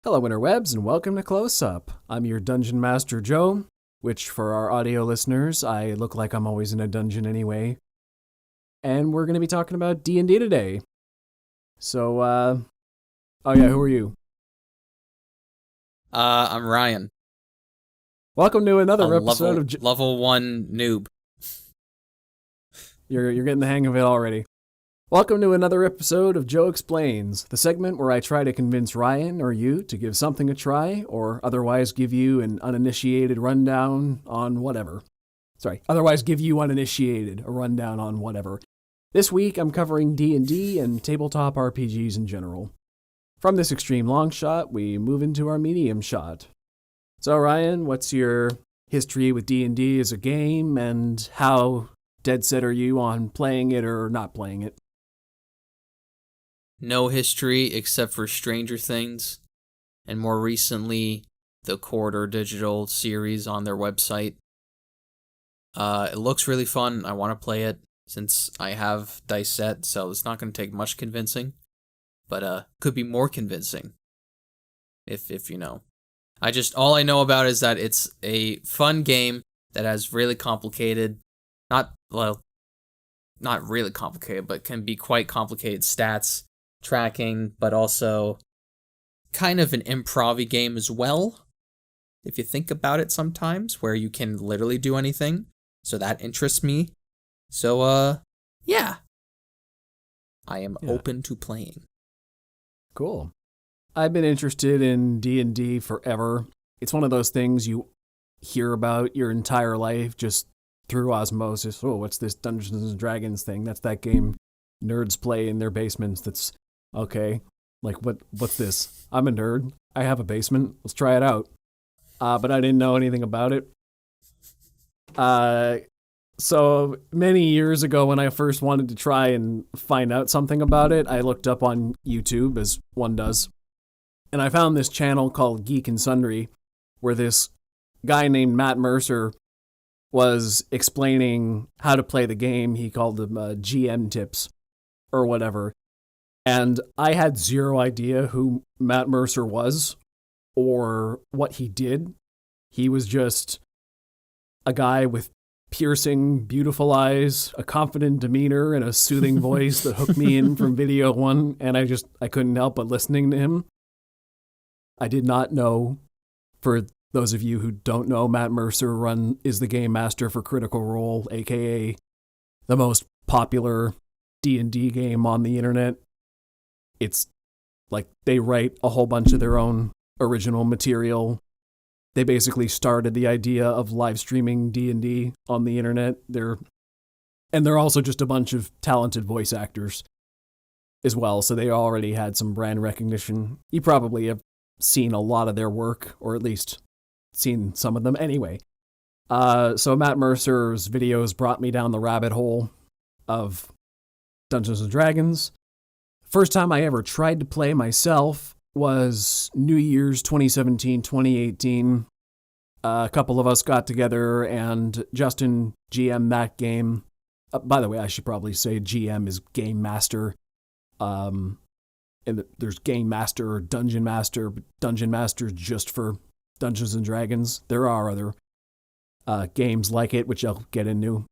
Hello, interwebs, and welcome to Close Up. I'm your Dungeon Master, Joe, which for our audio listeners, I look like I'm always in a dungeon anyway. And we're going to be talking about D&D today. So, oh yeah, who are you? I'm Ryan. Welcome to another A episode level of... level 1 noob. You're getting the hang of it already. Welcome to another episode of Joe Explains, the segment where I try to convince Ryan or you to give something a try, or otherwise give you an uninitiated rundown on whatever. Otherwise give you uninitiated a rundown on whatever. This week I'm covering D&D and tabletop RPGs in general. From this extreme long shot, we move into our medium shot. So Ryan, what's your history with D&D as a game, and how dead set are you on playing it or not playing it? No history except for Stranger Things, and more recently, the Corridor Digital series on their website. It looks really fun. I want to play it since I have dice set, so it's not going to take much convincing, but could be more convincing if you know. All I know about is that it's a fun game that has really complicated, not really complicated, but can be quite complicated stats, tracking, but also kind of an improv-y game as well, if you think about it sometimes, where you can literally do anything. So that interests me. So, yeah. I am open to playing. Cool. I've been interested in D&D forever. It's one of those things you hear about your entire life just through osmosis. Oh, what's this Dungeons & Dragons thing? That's that game nerds play in their basements. That's okay. Like, what's this? I'm a nerd. I have a basement. Let's try it out. But I didn't know anything about it. So many years ago when I first wanted to try and find out something about it, I looked up on YouTube, as one does. And I found this channel called Geek and Sundry, where this guy named Matt Mercer was explaining how to play the game. He called them GM tips or whatever. And I had zero idea who Matt Mercer was or what he did. He was just a guy with piercing, beautiful eyes, a confident demeanor, and a soothing voice that hooked me in from video one, and I couldn't help but listening to him. I did not know, for those of you who don't know, Matt Mercer is the game master for Critical Role, aka the most popular D&D game on the internet. It's like they write a whole bunch of their own original material. They basically started the idea of live streaming D&D on the internet. They're also just a bunch of talented voice actors as well, so they already had some brand recognition. You probably have seen a lot of their work, or at least seen some of them anyway. So Matt Mercer's videos brought me down the rabbit hole of Dungeons & Dragons. First time I ever tried to play myself was New Year's 2017-2018. A couple of us got together and Justin GM that game. By the way, I should probably say GM is Game Master. And there's Game Master or Dungeon Master, but Dungeon Master is just for Dungeons & Dragons. There are other games like it, which I'll get into.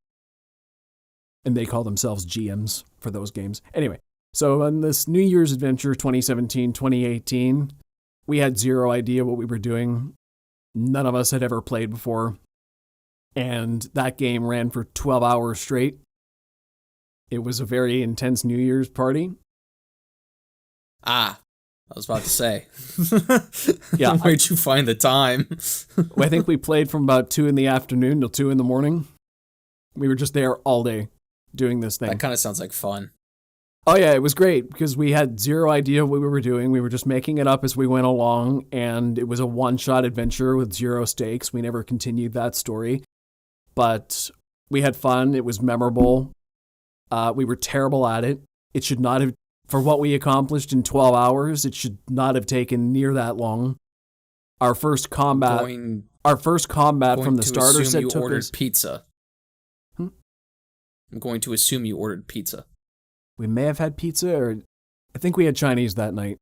And they call themselves GMs for those games. Anyway. So on this New Year's adventure, 2017-2018, we had zero idea what we were doing. None of us had ever played before. And that game ran for 12 hours straight. It was a very intense New Year's party. I was about to say. Yeah. Where'd you find the time? I think we played from about 2 in the afternoon till 2 in the morning. We were just there all day doing this thing. That kind of sounds like fun. Oh yeah, it was great because we had zero idea what we were doing. We were just making it up as we went along, and it was a one-shot adventure with zero stakes. We never continued that story, but we had fun. It was memorable. We were terrible at it. It should not have, for what we accomplished in 12 hours, it should not have taken near that long. Our first combat from the starter set you took ordered us... pizza. I'm going to assume you ordered pizza. We may have had pizza, or I think we had Chinese that night.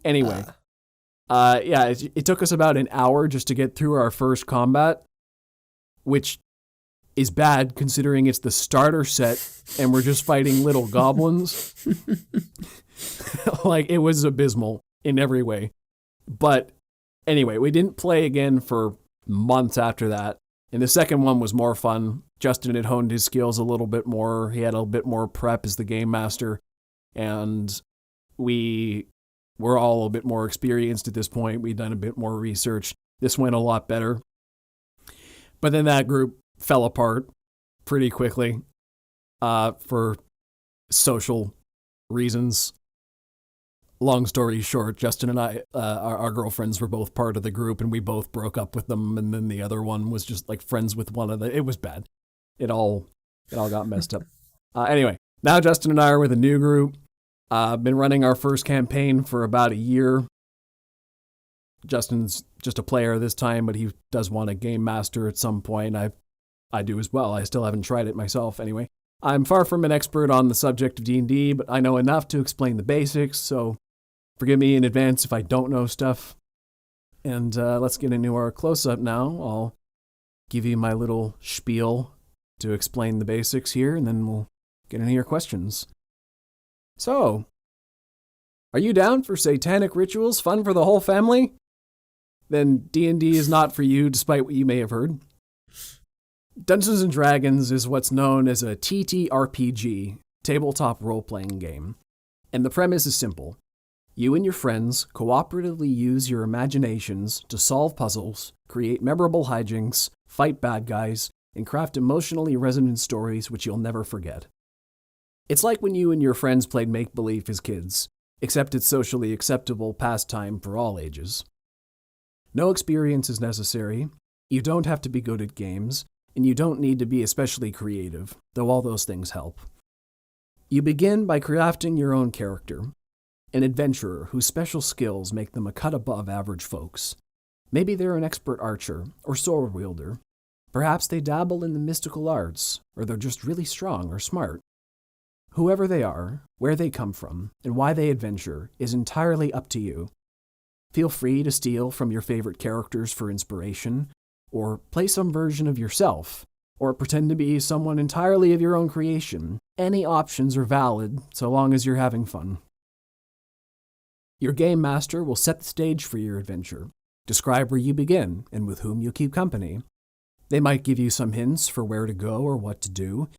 Anyway, It took us about an hour just to get through our first combat, which is bad considering it's the starter set and we're just fighting little goblins. Like, it was abysmal in every way. But anyway, we didn't play again for months after that. And the second one was more fun. Justin had honed his skills a little bit more. He had a bit more prep as the game master. And we were all a bit more experienced at this point. We'd done a bit more research. This went a lot better. But then that group fell apart pretty quickly for social reasons. Long story short, Justin and I, our girlfriends were both part of the group, and we both broke up with them, and then the other one was just like friends with one of the... It was bad. It all got messed up. Anyway, now Justin and I are with a new group. Been running our first campaign for about a year. Justin's just a player this time, but he does want a game master at some point. I do as well. I still haven't tried it myself anyway. I'm far from an expert on the subject of D&D, but I know enough to explain the basics, so forgive me in advance if I don't know stuff. And let's get into our close-up now. I'll give you my little spiel to explain the basics here, and then we'll get into your questions. So, are you down for satanic rituals, fun for the whole family? Then D&D is not for you, despite what you may have heard. Dungeons & Dragons is what's known as a TTRPG, tabletop role-playing game. And the premise is simple. You and your friends cooperatively use your imaginations to solve puzzles, create memorable hijinks, fight bad guys, and craft emotionally resonant stories which you'll never forget. It's like when you and your friends played make-believe as kids, except it's socially acceptable pastime for all ages. No experience is necessary, you don't have to be good at games, and you don't need to be especially creative, though all those things help. You begin by crafting your own character, an adventurer whose special skills make them a cut above average folks. Maybe they're an expert archer or sword wielder. Perhaps they dabble in the mystical arts, or they're just really strong or smart. Whoever they are, where they come from, and why they adventure is entirely up to you. Feel free to steal from your favorite characters for inspiration, or play some version of yourself, or pretend to be someone entirely of your own creation. Any options are valid, so long as you're having fun. Your game master will set the stage for your adventure, describe where you begin and with whom you keep company. They might give you some hints for where to go or what to do,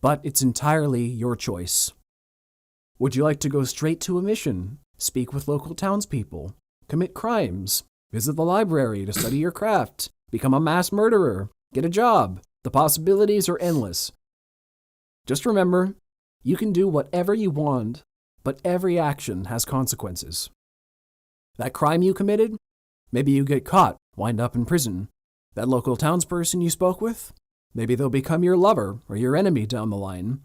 but it's entirely your choice. Would you like to go straight to a mission, speak with local townspeople, commit crimes, visit the library to study your craft, become a mass murderer, get a job? The possibilities are endless. Just remember, you can do whatever you want, but every action has consequences. That crime you committed? Maybe you get caught, wind up in prison. That local townsperson you spoke with? Maybe they'll become your lover or your enemy down the line.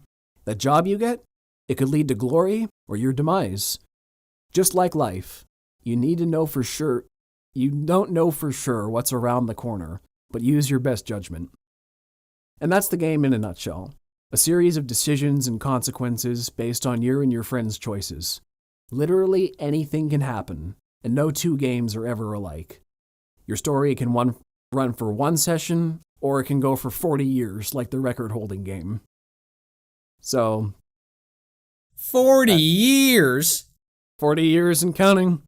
That job you get? It could lead to glory or your demise. Just like life, you need to know for sure. You don't know for sure what's around the corner, but use your best judgment. And that's the game in a nutshell. A series of decisions and consequences based on your and your friends' choices. Literally anything can happen, and no two games are ever alike. Your story can run for one session, or it can go for 40 years like the record-holding game. So... 40 years? 40 years and counting.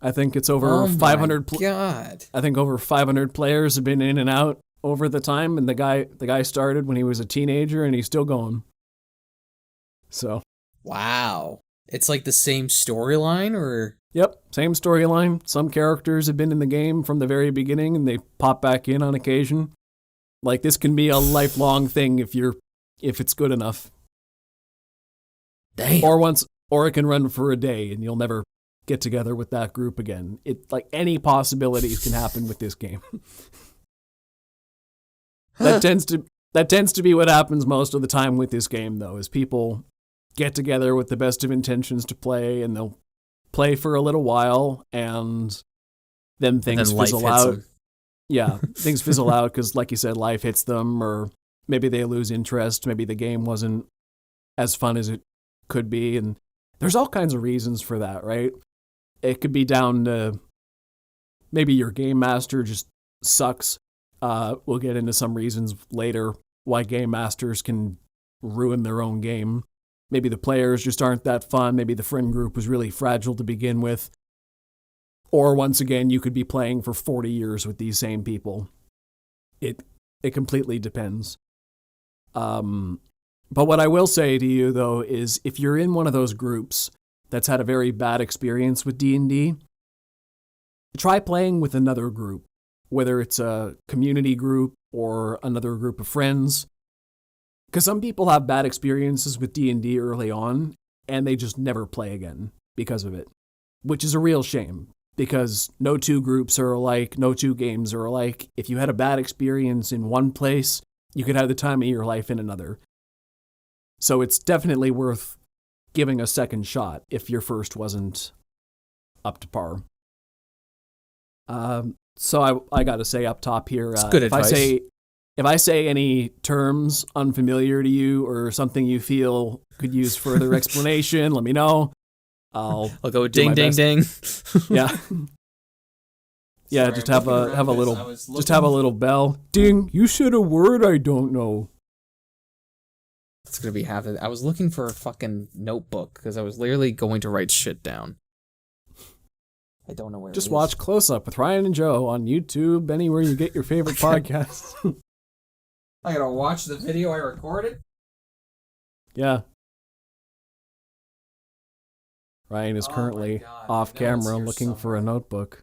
I think it's over 500... God. I think over 500 players have been in and out over the time, and the guy started when he was a teenager, and he's still going. So. Wow. It's like the same storyline, or? Yep, same storyline. Some characters have been in the game from the very beginning, and they pop back in on occasion. Like, this can be a lifelong thing if it's good enough. Damn. Or it can run for a day, and you'll never get together with that group again. Like, any possibilities can happen with this game. That tends to be what happens most of the time with this game, though, is people get together with the best of intentions to play, and they'll play for a little while, and then things fizzle out. Yeah, things fizzle out because, like you said, life hits them, or maybe they lose interest. Maybe the game wasn't as fun as it could be, and there's all kinds of reasons for that, right? It could be down to maybe your game master just sucks. We'll get into some reasons later why game masters can ruin their own game. Maybe the players just aren't that fun. Maybe the friend group was really fragile to begin with. Or once again, you could be playing for 40 years with these same people. It completely depends. But what I will say to you, though, is if you're in one of those groups that's had a very bad experience with D&D, try playing with another group, whether it's a community group or another group of friends. Because some people have bad experiences with D&D early on, and they just never play again because of it, which is a real shame. Because no two groups are alike, no two games are alike. If you had a bad experience in one place, you could have the time of your life in another. So it's definitely worth giving a second shot if your first wasn't up to par. So I got to say up top here, good advice. If I say any terms unfamiliar to you or something you feel could use further explanation, let me know. I'll go ding ding ding. Yeah. Yeah, Sorry, just have a little bell. Ding, you said a word I don't know. It's going to be half of it. I was looking for a fucking notebook because I was literally going to write shit down. I don't know where Just it is. watch Close Up with Ryan and Joe on YouTube, anywhere you get your favorite podcasts. I got to watch the video I recorded? Yeah. Ryan is currently off camera looking for a notebook.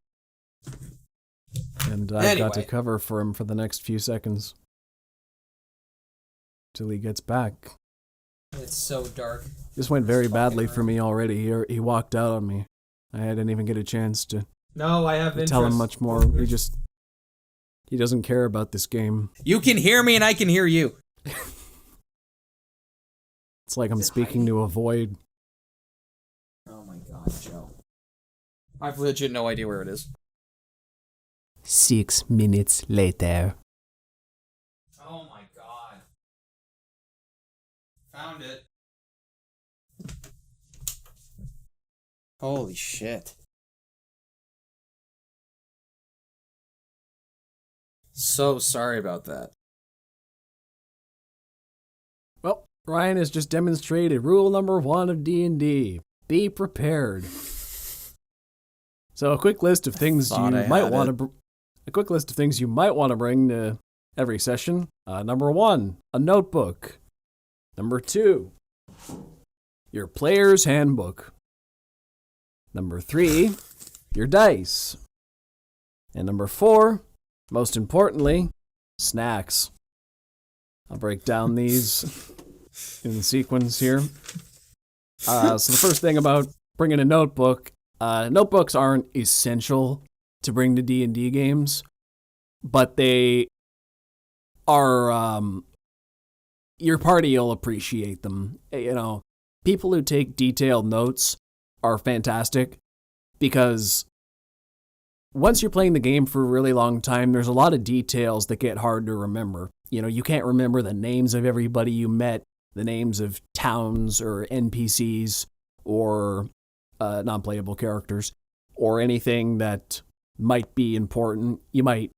And I've got to cover for him for the next few seconds. Till he gets back. It's so dark. This went very badly for me already. He walked out on me. I didn't even get a chance to tell him much more. He doesn't care about this game. You can hear me and I can hear you. It's like I'm speaking to a void. Oh my god, Joe. I've legit no idea where it is. 6 minutes later. Oh my god. Found it. Holy shit. So sorry about that. Well, Ryan has just demonstrated rule number 1 of D&D. Be prepared. So a quick list of things you might want to bring to every session. Number 1, a notebook. Number 2, your player's handbook. Number 3, your dice. And number 4, most importantly, snacks. I'll break down these in sequence here. So the first thing about bringing a notebook, notebooks aren't essential to bring to D&D games, but they are, your party will appreciate them. You know, people who take detailed notes are fantastic because once you're playing the game for a really long time, there's a lot of details that get hard to remember. You know, you can't remember the names of everybody you met, the names of towns or NPCs or non-playable characters or anything that might be important. You might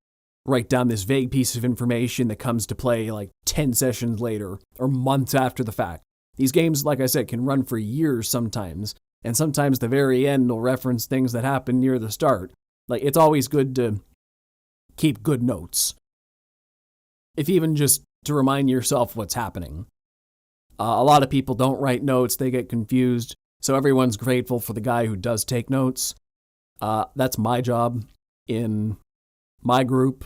write down this vague piece of information that comes to play like 10 sessions later or months after the fact. These games, like I said, can run for years sometimes, and sometimes the very end will reference things that happen near the start. Like, it's always good to keep good notes, if even just to remind yourself what's happening. A lot of people don't write notes, they get confused, so everyone's grateful for the guy who does take notes. That's my job in my group.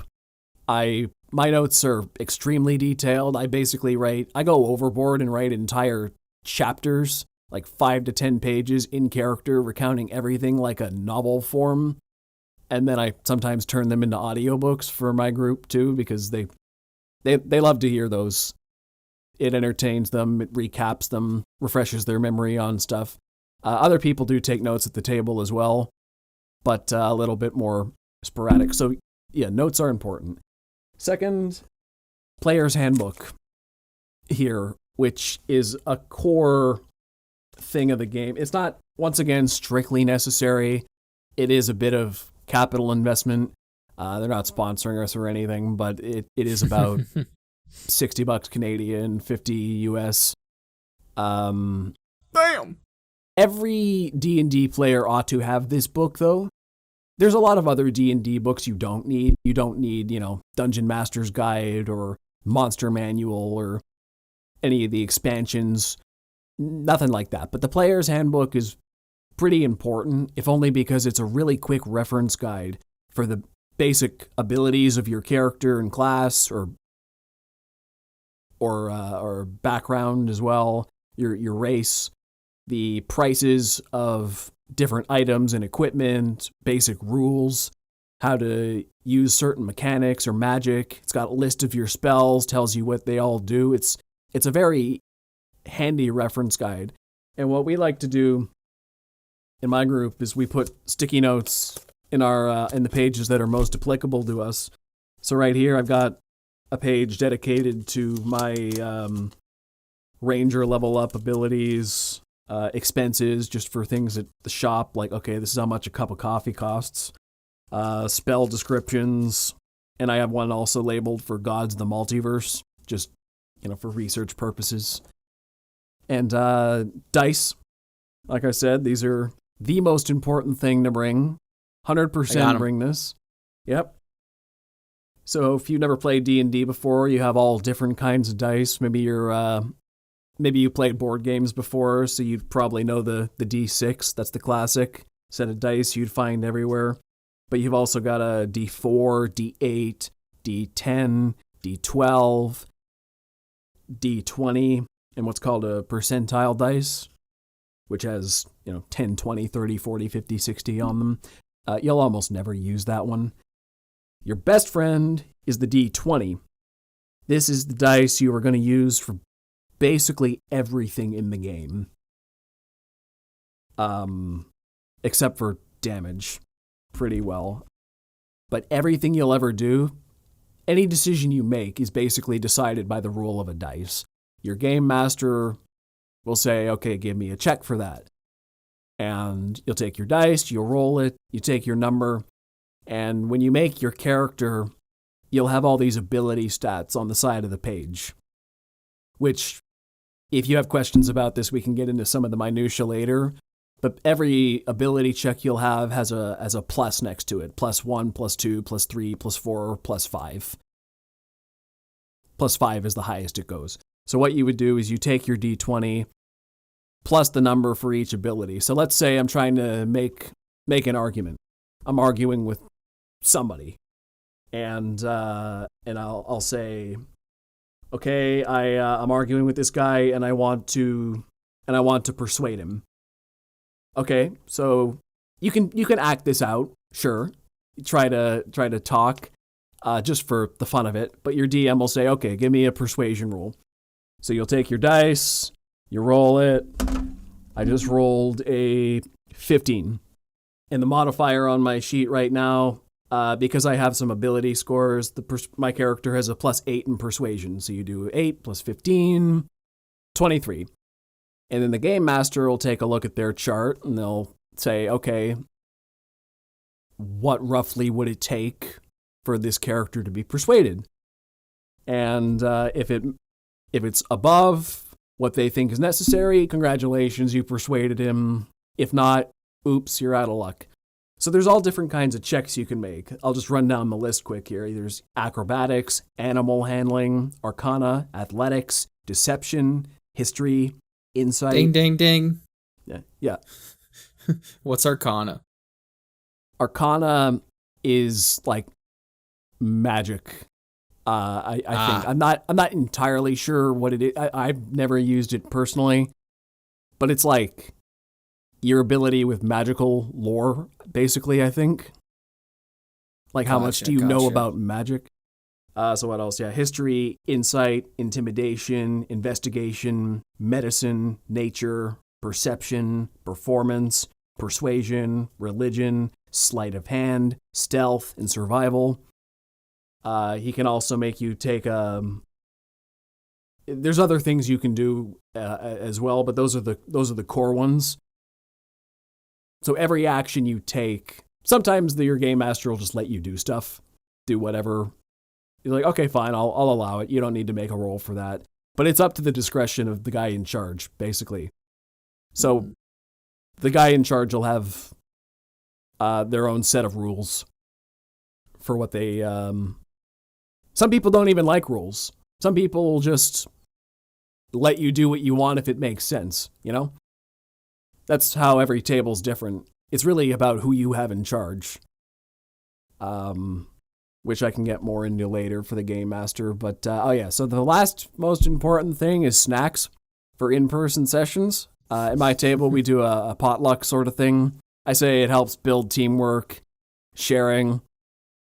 My notes are extremely detailed. I go overboard and write entire chapters, like 5 to 10 pages in character, recounting everything like a novel form. And then I sometimes turn them into audiobooks for my group too, because they love to hear those. It entertains them, it recaps them, refreshes their memory on stuff. Other people do take notes at the table as well, but a little bit more sporadic. So yeah, notes are important. Second, player's handbook here, which is a core thing of the game. It's not, once again, strictly necessary. It is a bit of Capital Investment. They're not sponsoring us or anything, but it is about $60 Canadian, 50 US. Damn. Every D&D player ought to have this book, though. There's a lot of other D&D books you don't need. You don't need, Dungeon Master's Guide or Monster Manual or any of the expansions. Nothing like that. But the Player's Handbook is pretty important, if only because it's a really quick reference guide for the basic abilities of your character and class or background as well, your race, the prices of different items and equipment, basic rules, how to use certain mechanics or magic. It's got a list of your spells, tells you what they all do. It's a very handy reference guide. And what we like to do in my group is we put sticky notes in the pages that are most applicable to us. So right here I've got a page dedicated to my ranger level up abilities, expenses just for things at the shop, like, okay, this is how much a cup of coffee costs, spell descriptions, and I have one also labeled for Gods of the Multiverse, just, for research purposes. And dice, like I said, these are the most important thing to bring. 100% bring this. Yep. So if you've never played D&D before, you have all different kinds of dice. Maybe you played board games before, so you'd probably know the D6. That's the classic set of dice you'd find everywhere. But you've also got a D4, D8, D10, D12, D20, and what's called a percentile dice, which has, 10, 20, 30, 40, 50, 60 on them. You'll almost never use that one. Your best friend is the D20. This is the dice you are going to use for basically everything in the game. Except for damage, pretty well. But everything you'll ever do, any decision you make is basically decided by the roll of a dice. Your game master will say, okay, give me a check for that. And you'll take your dice, you'll roll it, you take your number, and when you make your character, you'll have all these ability stats on the side of the page. Which, if you have questions about this, we can get into some of the minutia later. But every ability check you'll have has a plus next to it. +1, +2, +3, +4, +5. +5 is the highest it goes. So what you would do is you take your D20 plus the number for each ability. So let's say I'm trying to make an argument. I'm arguing with somebody. And I'll say, okay, I'm arguing with this guy and I want to persuade him. Okay, so you can act this out, sure. Try to talk just for the fun of it, but your DM will say, okay, give me a persuasion roll. So you'll take your dice, you roll it. I just rolled a 15. And the modifier on my sheet right now, because I have some ability scores, my character has a +8 in persuasion. So you do 8 + 15, 23. And then the game master will take a look at their chart and they'll say, okay, what roughly would it take for this character to be persuaded? And if it's above what they think is necessary, congratulations, you persuaded him. If not, oops, you're out of luck. So there's all different kinds of checks you can make. I'll just run down the list quick here. There's acrobatics, animal handling, arcana, athletics, deception, history, insight. Ding, ding, ding. Yeah. What's arcana? Arcana is like magic. I think I'm not entirely sure what it is. I've never used it personally, but it's like your ability with magical lore, basically. I think. Like how much do you know about magic? So what else? Yeah, history, insight, intimidation, investigation, medicine, nature, perception, performance, persuasion, religion, sleight of hand, stealth, and survival. He can also make you take there's other things you can do as well, but those are the core ones. So every action you take Sometimes your game master will just let you do stuff, do whatever. You're like, okay, fine, I'll allow it. You don't need to make a roll for that. But it's up to the discretion of the guy in charge, basically. So the guy in charge will have their own set of rules for what they... Some people don't even like rules. Some people will just let you do what you want if it makes sense, you know? That's how every table's different. It's really about who you have in charge. Which I can get more into later for the Game Master. But, so the last most important thing is snacks for in-person sessions. At my table, we do a potluck sort of thing. I say it helps build teamwork, sharing.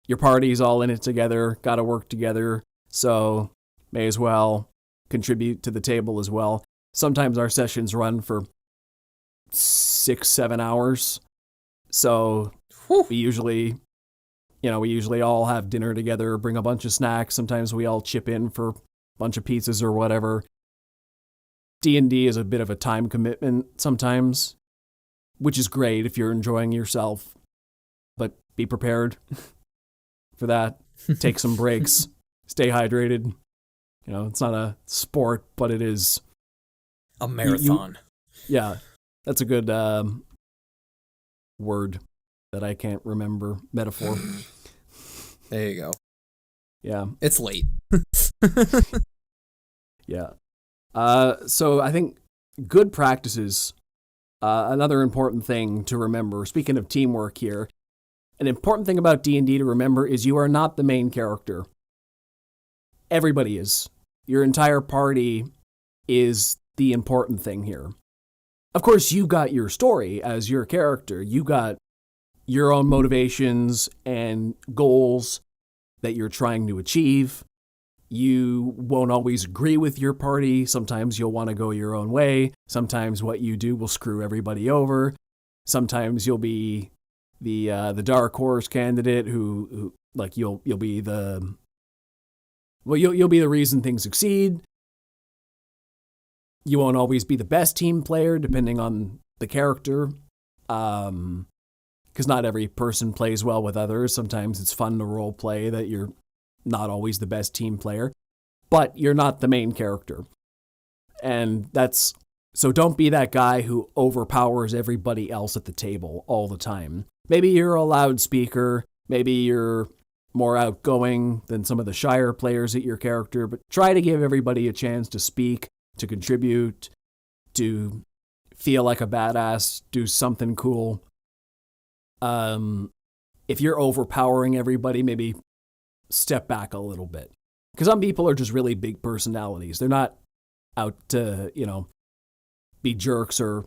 Your party's all in it together, gotta work together, so may as well contribute to the table as well. Sometimes our sessions run for 6-7 hours, so we usually all have dinner together, bring a bunch of snacks. Sometimes we all chip in for a bunch of pizzas or whatever. D&D is a bit of a time commitment sometimes, which is great if you're enjoying yourself, but be prepared for that. Take some breaks, stay hydrated. You know, it's not a sport, but it is a marathon. Yeah, that's a good word that I can't remember. Metaphor. There you go. Yeah. It's late. Yeah. So I think good practices, another important thing to remember, speaking of teamwork here, an important thing about D&D to remember is you are not the main character. Everybody is. Your entire party is the important thing here. Of course, you got your story as your character. You got your own motivations and goals that you're trying to achieve. You won't always agree with your party. Sometimes you'll want to go your own way. Sometimes what you do will screw everybody over. Sometimes you'll be the dark horse candidate who like you'll be the you'll be the reason things succeed. You won't always be the best team player depending on the character. Because not every person plays well with others. Sometimes it's fun to role play that you're not always the best team player, but you're not the main character. And so don't be that guy who overpowers everybody else at the table all the time. Maybe you're a loudspeaker, maybe you're more outgoing than some of the shyer players at your character, but try to give everybody a chance to speak, to contribute, to feel like a badass, do something cool. If you're overpowering everybody, maybe step back a little bit. Because some people are just really big personalities. They're not out to, be jerks or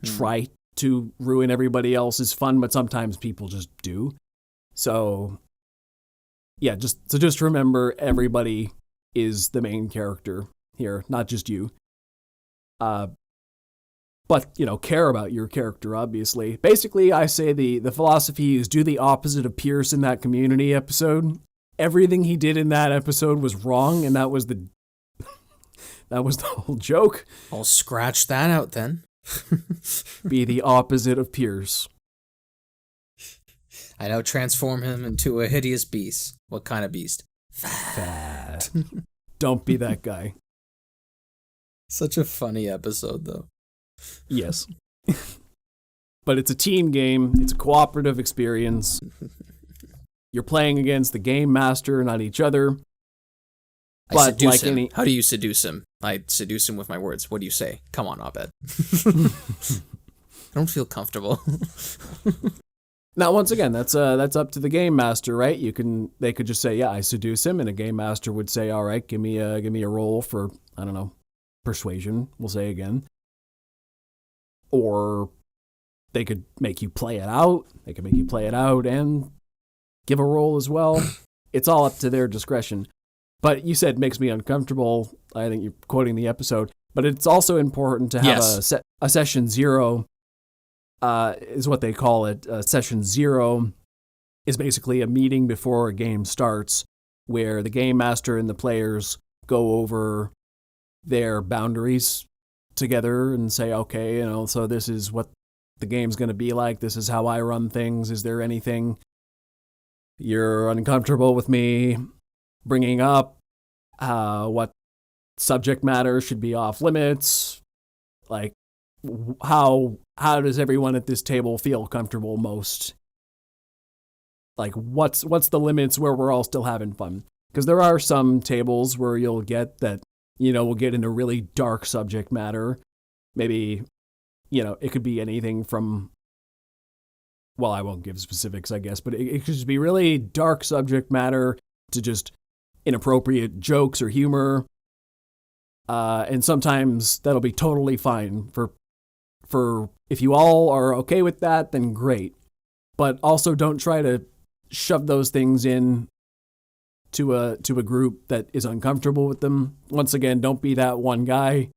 try to ruin everybody else's fun, but sometimes people just do. So, yeah, just remember everybody is the main character here, not just you. But, care about your character, obviously. Basically, I say the philosophy is do the opposite of Pierce in that Community episode. Everything he did in that episode was wrong, and that was the whole joke. I'll scratch that out then. Be the opposite of Pierce. I now transform him into a hideous beast. What kind of beast? Fat. Don't be that guy. Such a funny episode, though. Yes. But it's a team game. It's a cooperative experience. You're playing against the game master, not each other. I seduce him. How do you seduce him? I seduce him with my words. What do you say? Come on, Abed. I don't feel comfortable. Now, once again, that's up to the game master, right? They could just say, yeah, I seduce him, and a game master would say, all right, give me a roll for, I don't know, persuasion, we'll say again. Or they could make you play it out. They could make you play it out and give a roll as well. It's all up to their discretion. But you said makes me uncomfortable. I think you're quoting the episode. But it's also important to have a session 0, is what they call it. Session 0 is basically a meeting before a game starts where the game master and the players go over their boundaries together and say, okay, so this is what the game's going to be like. This is how I run things. Is there anything you're uncomfortable with me bringing up? What subject matter should be off limits? Like, how does everyone at this table feel comfortable most? Like, what's the limits where we're all still having fun? Because there are some tables where you'll get that, we'll get into really dark subject matter. Maybe, it could be anything from, well, I won't give specifics, I guess, but it could just be really dark subject matter to just inappropriate jokes or humor. And sometimes that'll be totally fine for if you all are okay with that, then great. But also don't try to shove those things in to a group that is uncomfortable with them. Once again, don't be that one guy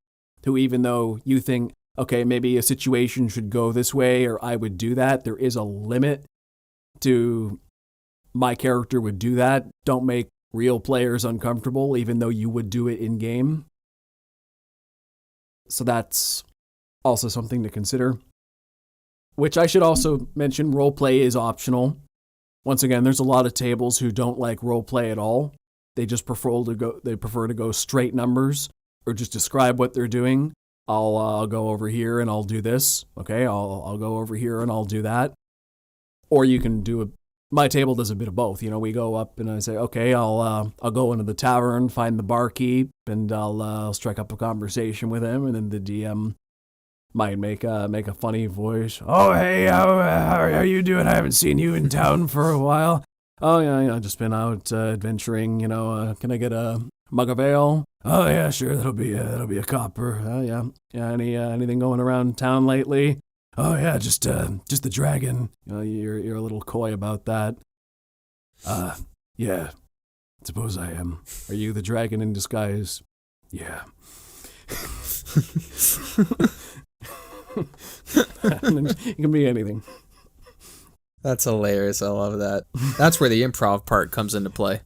who, even though you think, okay, maybe a situation should go this way or I would do that, there is a limit to my character would do that. Don't make real players uncomfortable, even though you would do it in game. So that's also something to consider. Which I should also mention, roleplay is optional. Once again, there's a lot of tables who don't like roleplay at all. They just prefer to go straight numbers or just describe what they're doing. I'll go over here and I'll do this. Okay, I'll go over here and I'll do that. Or you can do my table does a bit of both. We go up and I say, okay, I'll go into the tavern, find the barkeep, and I'll strike up a conversation with him, and then the DM might make a funny voice. Oh, hey, how are you doing? I haven't seen you in town for a while. Oh, yeah, just been out adventuring. Can I get a mug of ale? Oh, yeah, sure. That'll be a copper. Yeah. Anything going around town lately? Oh, yeah, just the dragon. You're a little coy about that. Yeah. Suppose I am. Are you the dragon in disguise? Yeah. It can be anything. That's hilarious. I love that. That's where the improv part comes into play.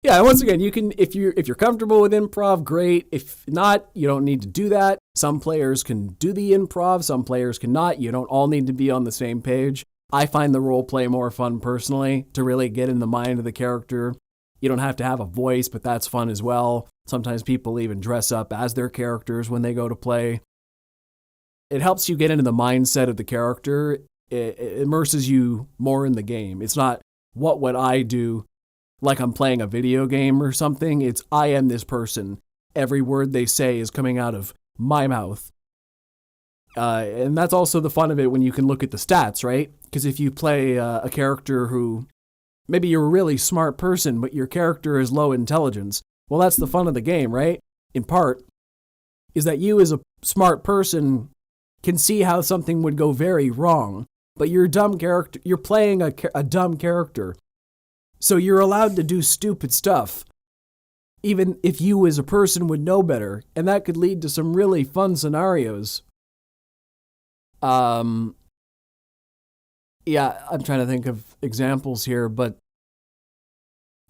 Yeah, once again, you can if you're comfortable with improv, great. If not, you don't need to do that. Some players can do the improv, some players cannot. You don't all need to be on the same page. I find the role play more fun personally to really get in the mind of the character. You don't have to have a voice, but that's fun as well. Sometimes people even dress up as their characters when they go to play. It helps you get into the mindset of the character. It immerses you more in the game. It's not, what would I do, like I'm playing a video game or something. It's, I am this person. Every word they say is coming out of my mouth. And that's also the fun of it when you can look at the stats, right? Because if you play a character who, maybe you're a really smart person, but your character is low intelligence, well, that's the fun of the game, right? In part, is that you as a smart person can see how something would go very wrong, but you're a dumb character. You're playing a dumb character. So you're allowed to do stupid stuff, even if you as a person would know better, and that could lead to some really fun scenarios. Yeah, I'm trying to think of examples here, but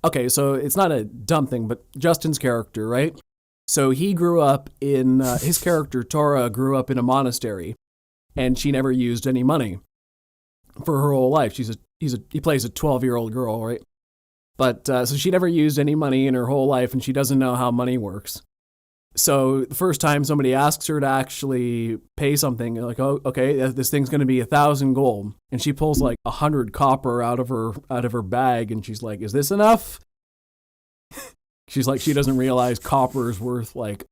okay, so it's not a dumb thing, but Justin's character, right? So he grew up in, his character, Tora, grew up in a monastery, and she never used any money for her whole life. He plays a 12-year-old girl, right? But, so she never used any money in her whole life, and she doesn't know how money works. So the first time somebody asks her to actually pay something, like, oh, okay, this thing's going to be 1,000 gold, and she pulls like 100 copper out of her bag, and she's like, is this enough? She's like, she doesn't realize copper is worth like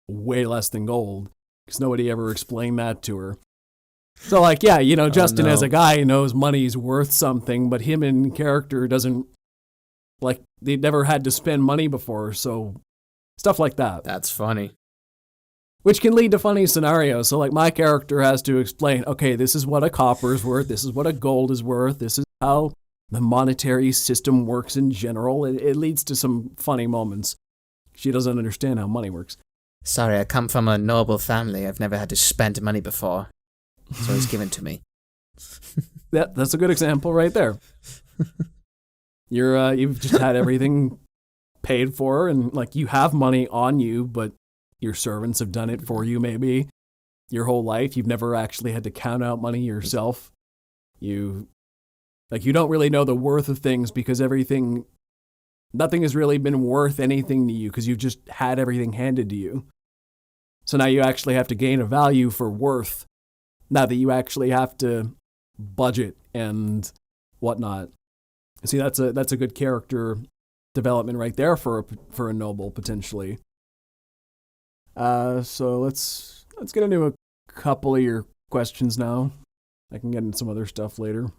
way less than gold, because nobody ever explained that to her. So like, yeah, Justin as a guy knows money's worth something, but him in character doesn't, like, they never had to spend money before, so stuff like that. That's funny. Which can lead to funny scenarios. So like, my character has to explain, okay, this is what a copper is worth, this is what a gold is worth, this is how the monetary system works in general. It leads to some funny moments. She doesn't understand how money works. Sorry, I come from a noble family. I've never had to spend money before. So it's given to me. That's a good example right there. You've just had everything paid for, and like, you have money on you, but your servants have done it for you maybe. your whole life. You've never actually had to count out money yourself. You don't really know the worth of things because nothing has really been worth anything to you because you've just had everything handed to you. So now you actually have to gain a value for worth now that you actually have to budget and whatnot. See, that's a good character development right there for a noble potentially. So let's get into a couple of your questions now. I can get into some other stuff later.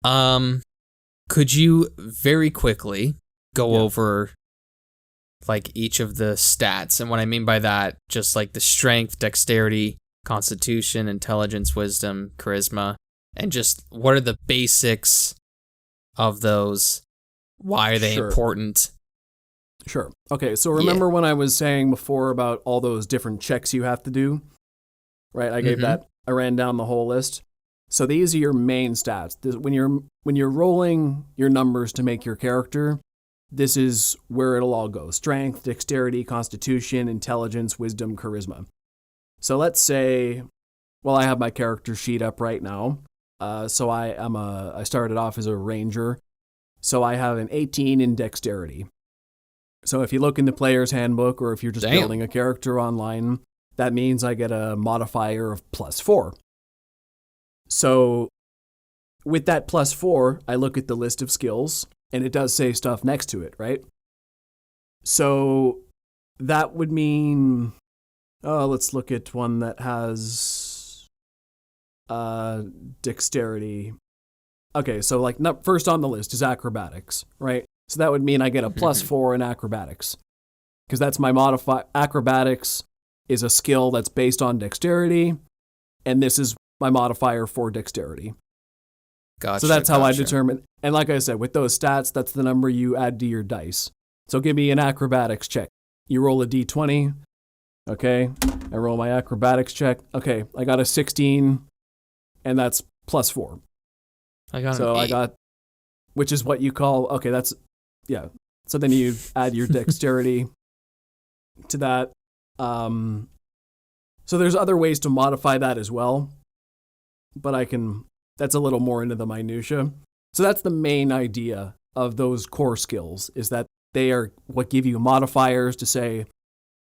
Could you very quickly go over like each of the stats? And what I mean by that, just like the strength, dexterity, constitution, intelligence, wisdom, charisma, and just what are the basics of those? Why are they important? Sure. Okay, so remember when I was saying before about all those different checks you have to do? Right, I gave that. I ran down the whole list. So these are your main stats. When you're rolling your numbers to make your character, this is where it'll all go. Strength, dexterity, constitution, intelligence, wisdom, charisma. So let's say, I have my character sheet up right now. So I started off as a ranger. So I have an 18 in dexterity. So if you look in the player's handbook or if you're just building a character online, that means I get a modifier of +4. So with that +4, I look at the list of skills, and it does say stuff next to it, right? So that would mean, let's look at one that has dexterity. Okay, so like first on the list is acrobatics, right? So that would mean I get a +4 in acrobatics, because that's my modifier. Acrobatics is a skill that's based on dexterity, and this is my modifier for dexterity. Gotcha. So that's how I determine. And like I said, with those stats, that's the number you add to your dice. So give me an acrobatics check. You roll a d20. Okay. I roll my acrobatics check. Okay. I got a 16, and that's +4. I got which is what you call, okay, that's, yeah. So then you add your dexterity to that. So there's other ways to modify that as well, but that's a little more into the minutia. So that's the main idea of those core skills, is that they are what give you modifiers to say,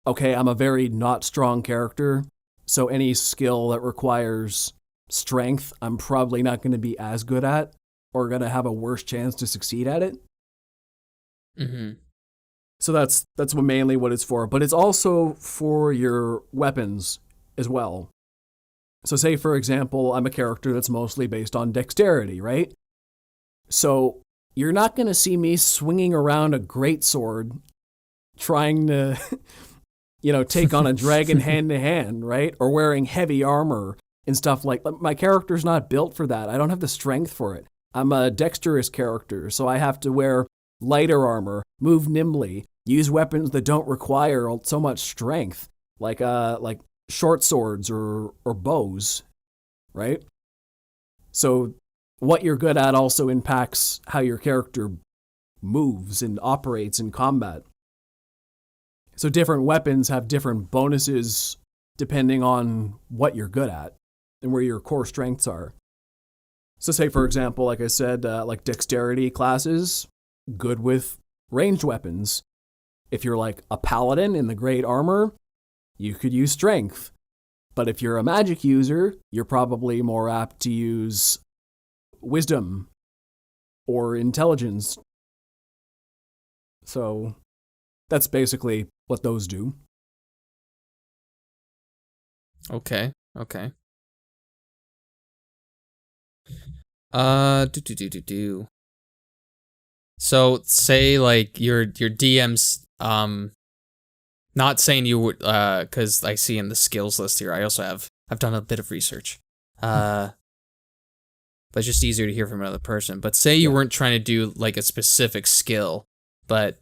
okay, I'm a very not strong character, so any skill that requires strength, I'm probably not going to be as good at, or going to have a worse chance to succeed at it. Mm-hmm. So that's mainly what it's for, but it's also for your weapons as well. So say, for example, I'm a character that's mostly based on dexterity, right? So you're not going to see me swinging around a greatsword trying to, take on a dragon hand to hand, right? Or wearing heavy armor and stuff like that. My character's not built for that. I don't have the strength for it. I'm a dexterous character, so I have to wear lighter armor, move nimbly, use weapons that don't require so much strength, like short swords or bows, right? So what you're good at also impacts how your character moves and operates in combat. So different weapons have different bonuses depending on what you're good at and where your core strengths are. So say, for example, like I said, like dexterity classes, good with ranged weapons. If you're like a paladin in the great armor, you could use strength. But if you're a magic user, you're probably more apt to use wisdom or intelligence. So that's basically what those do. Okay. So say like your DM's not saying you would because I see in the skills list here I've done a bit of research. But it's just easier to hear from another person. But say you weren't trying to do like a specific skill, but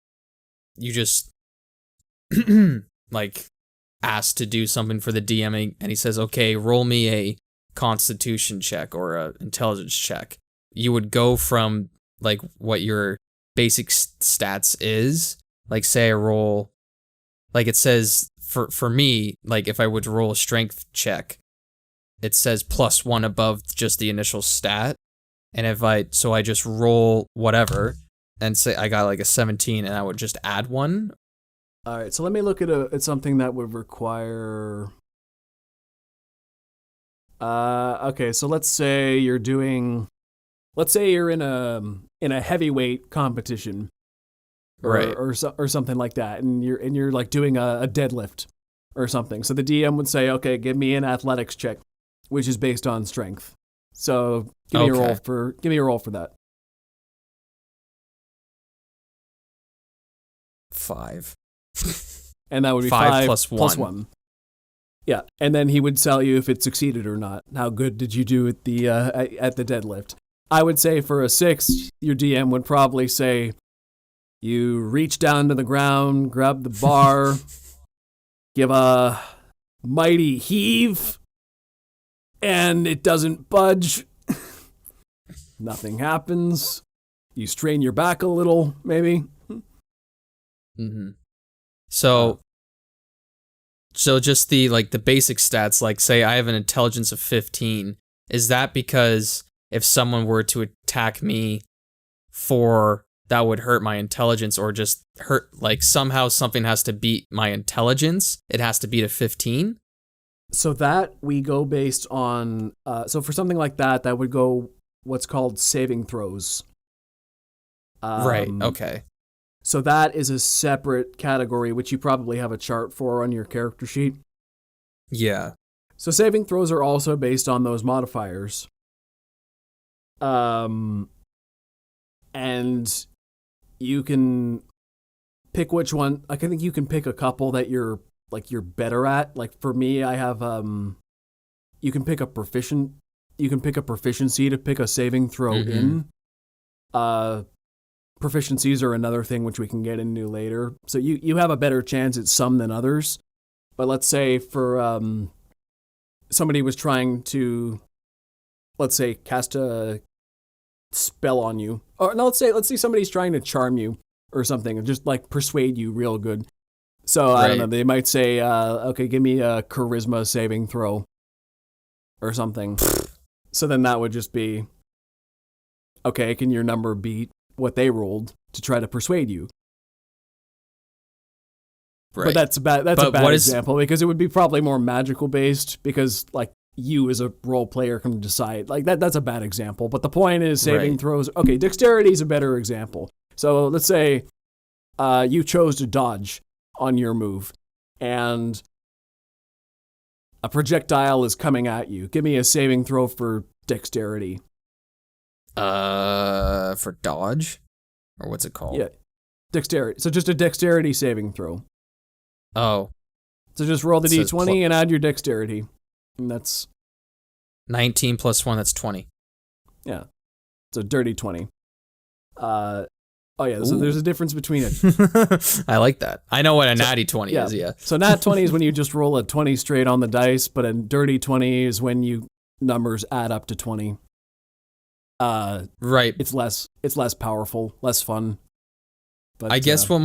you just like asked to do something for the DM and he says, okay, roll me a constitution check or a intelligence check. You would go from like what your basic stats is, like say I roll, like it says for me, like if I would roll a strength check, it says +1 above just the initial stat. And I just roll whatever and say I got like a 17 and I would just add 1. All right, so let me look at something that would require. Okay, so let's say you're in a heavyweight competition, Right. or something like that, and you're like doing a deadlift or something. So the DM would say, okay, give me an athletics check, which is based on strength. So give me a roll for that. 5. And that would be 5 plus plus 1. Yeah, and then he would tell you if it succeeded or not. How good did you do at the deadlift? I would say for a 6, your DM would probably say, you reach down to the ground, grab the bar, give a mighty heave, and it doesn't budge. Nothing happens. You strain your back a little, maybe. Mm-hmm. So just the basic stats, like say I have an intelligence of 15. Is that because if someone were to attack me that would hurt my intelligence, or just hurt, like somehow something has to beat my intelligence? It has to beat a 15? So that we go based on, so for something like that would go what's called saving throws. Right, okay. So that is a separate category, which you probably have a chart for on your character sheet. Yeah. So saving throws are also based on those modifiers. And you can pick which one. Like, I think you can pick a couple that you're better at. Like for me, I have you can pick a proficiency to pick a saving throw in. Proficiencies are another thing which we can get into later. So you have a better chance at some than others. But let's say for somebody was trying to, let's say, cast a spell on you. Or no, let's say somebody's trying to charm you or something, and just like persuade you real good. So I don't know, they might say, okay, give me a charisma saving throw or something. So then that would just be, okay, can your number beat what they rolled to try to persuade you? Right. But that's a bad example, because it would be probably more magical based, because like you as a role player can decide. Like that's a bad example. But the point is saving throws. Okay, dexterity is a better example. So let's say you chose to dodge on your move, and a projectile is coming at you. Give me a saving throw for dexterity. For dodge? Or what's it called? Yeah, dexterity. So just a dexterity saving throw. Oh. So just roll the d20 and add your dexterity. And that's 19 plus 1, that's 20. Yeah. It's a dirty 20. Oh yeah, so there's a difference between it. I like that. I know what a natty 20 is, yeah. So nat 20 is when you just roll a 20 straight on the dice, but a dirty 20 is when you numbers add up to 20. Right. It's less powerful, less fun. But I guess what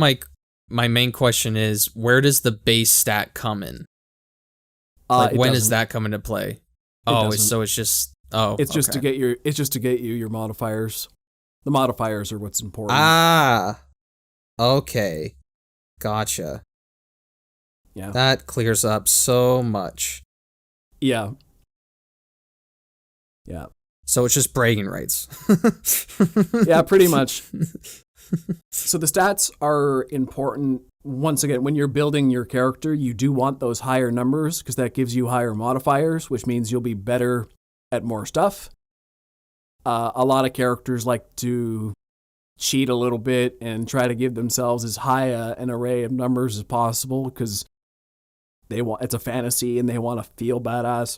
my main question is, where does the base stat come in? Like when does that come into play? So it's just just to get you your modifiers. The modifiers are what's important. Ah. Okay. Gotcha. Yeah. That clears up so much. Yeah. Yeah. So it's just bragging rights. Yeah, pretty much. So the stats are important. Once again, when you're building your character, you do want those higher numbers, because that gives you higher modifiers, which means you'll be better at more stuff. A lot of characters like to cheat a little bit and try to give themselves as high an array of numbers as possible, because it's a fantasy and they want to feel badass.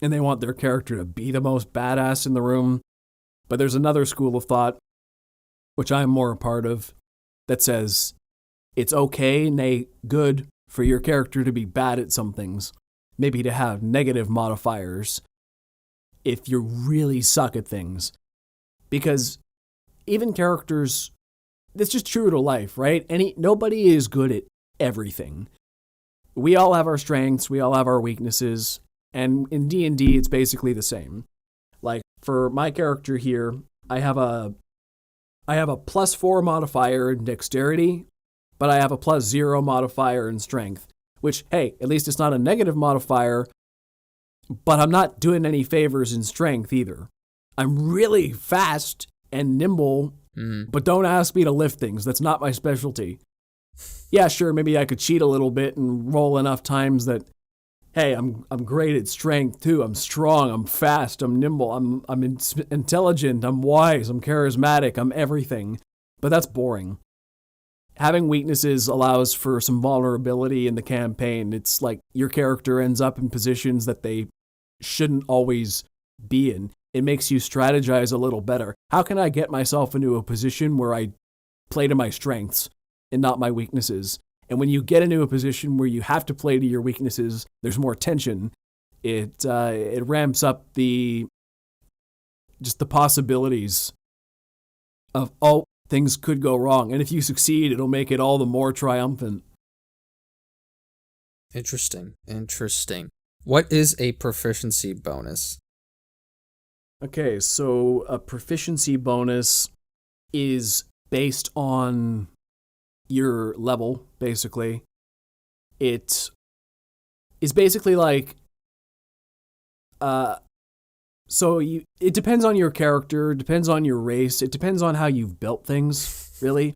And they want their character to be the most badass in the room. But there's another school of thought, which I'm more a part of, that says it's okay, nay, good, for your character to be bad at some things. Maybe to have negative modifiers if you really suck at things. Because even characters, it's just true to life, right? Nobody is good at everything. we all have our strengths, we all have our weaknesses, and in D&D it's basically the same. Like for my character here, I have a +4 modifier in dexterity, but I have a +0 modifier in strength, which, hey, at least it's not a negative modifier, but I'm not doing any favors in strength either. I'm really fast and nimble, but don't ask me to lift things. That's not my specialty. Yeah, sure, maybe I could cheat a little bit and roll enough times that, hey, I'm great at strength too. I'm strong, I'm fast, I'm nimble, I'm intelligent, I'm wise, I'm charismatic, I'm everything. But that's boring. Having weaknesses allows for some vulnerability in the campaign. It's like your character ends up in positions that they shouldn't always be in. It makes you strategize a little better. How can I get myself into a position where I play to my strengths and not my weaknesses? And when you get into a position where you have to play to your weaknesses, there's more tension. It ramps up the possibilities of, oh, things could go wrong. And if you succeed, it'll make it all the more triumphant. Interesting. What is a proficiency bonus? Okay, so a proficiency bonus is based on your level, basically. It is basically like, it depends on your character, depends on your race, it depends on how you've built things, really.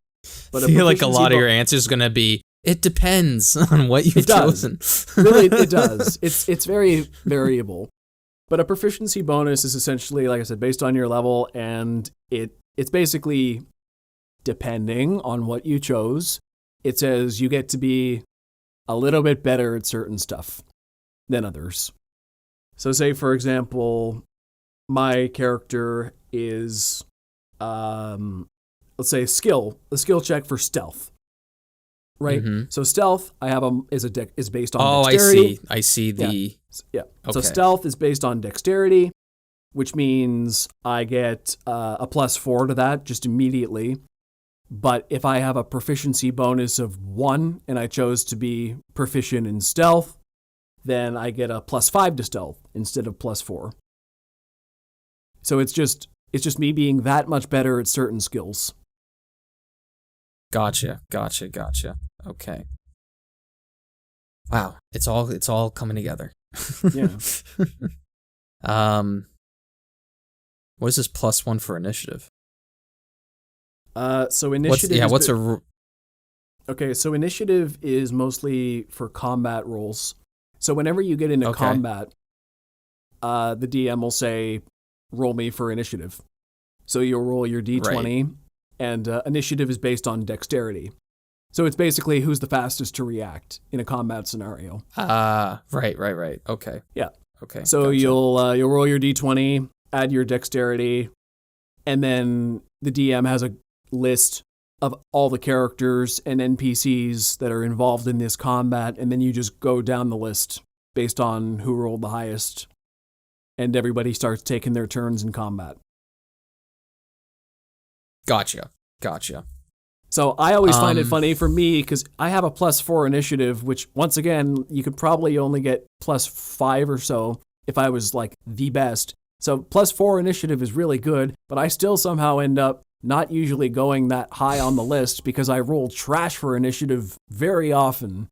But I feel like a lot of your answers is going to be, it depends on what you've chosen. Really, it does. It's very variable. But a proficiency bonus is essentially, like I said, based on your level, and it's basically depending on what you chose. It says you get to be a little bit better at certain stuff than others. So say, for example, my character is, let's say a skill check for stealth. Right? Mm-hmm. So stealth, I have is based on dexterity. I see the... Yeah. Okay. So stealth is based on dexterity, which means I get a +4 to that just immediately. But if I have a proficiency bonus of 1 and I chose to be proficient in stealth, then I get a +5 to stealth instead of +4. So it's just me being that much better at certain skills. Gotcha. Okay. Wow, it's all coming together. Yeah. What is this +1 for initiative? So initiative. Okay, so initiative is mostly for combat rolls. So whenever you get into combat, the DM will say, "Roll me for initiative." So you'll roll your d20, right. And initiative is based on dexterity. So it's basically who's the fastest to react in a combat scenario. Right. Okay. Yeah. Okay. So gotcha. You'll roll your d20, add your dexterity, and then the DM has a list of all the characters and NPCs that are involved in this combat, and then you just go down the list based on who rolled the highest, and everybody starts taking their turns in combat. Gotcha. So I always find it funny for me because I have a +4 initiative, which once again, you could probably only get +5 or so if I was like the best. So +4 initiative is really good, but I still somehow end up not usually going that high on the list because I roll trash for initiative very often,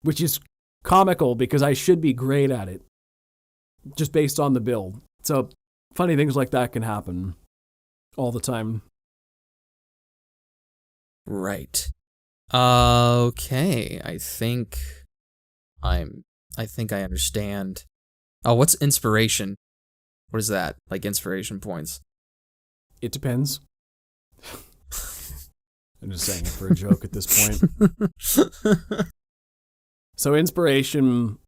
which is comical because I should be great at it just based on the build. So funny things like that can happen all the time. Right. Okay. I think I understand. Oh, what's inspiration? What is that? Like inspiration points? It depends. I'm just saying it for a joke at this point. So inspiration,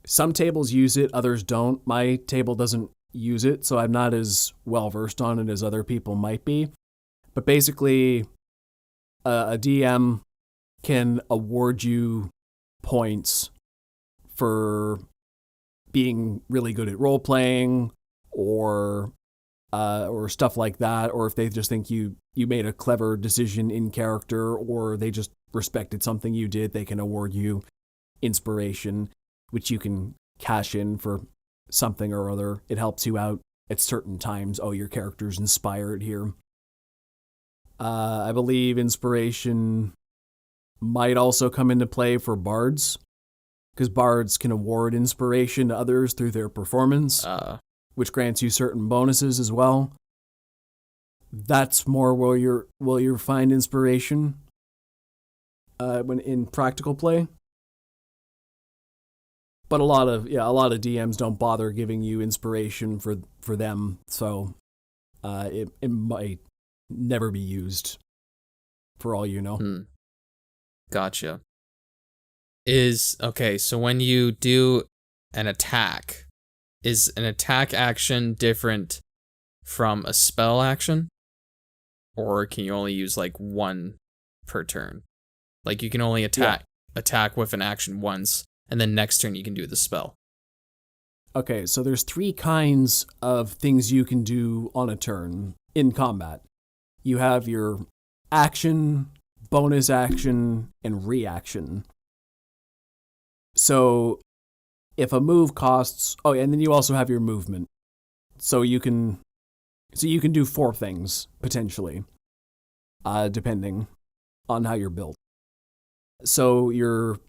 some tables use it, others don't. My table doesn't use it, so I'm not as well versed on it as other people might be. But basically, a DM can award you points for being really good at role playing or stuff like that, or if they just think you made a clever decision in character, or they just respected something you did, they can award you inspiration, which you can cash in for something or other. It helps you out at certain times. Oh, your character's inspired here. I believe inspiration might also come into play for bards, because bards can award inspiration to others through their performance, which grants you certain bonuses as well. That's more where you'll find inspiration when in practical play. But a lot of DMs don't bother giving you inspiration for them, so it might never be used, for all you know. Gotcha. So when you do an attack, is an attack action different from a spell action? Or can you only use like one per turn? Like you can only attack with an action once, and then next turn you can do the spell. Okay, so there's 3 kinds of things you can do on a turn in combat. You have your action, bonus action, and reaction. So if a move costs... Oh, and then you also have your movement. So you can do 4 things, potentially, depending on how you're built. So your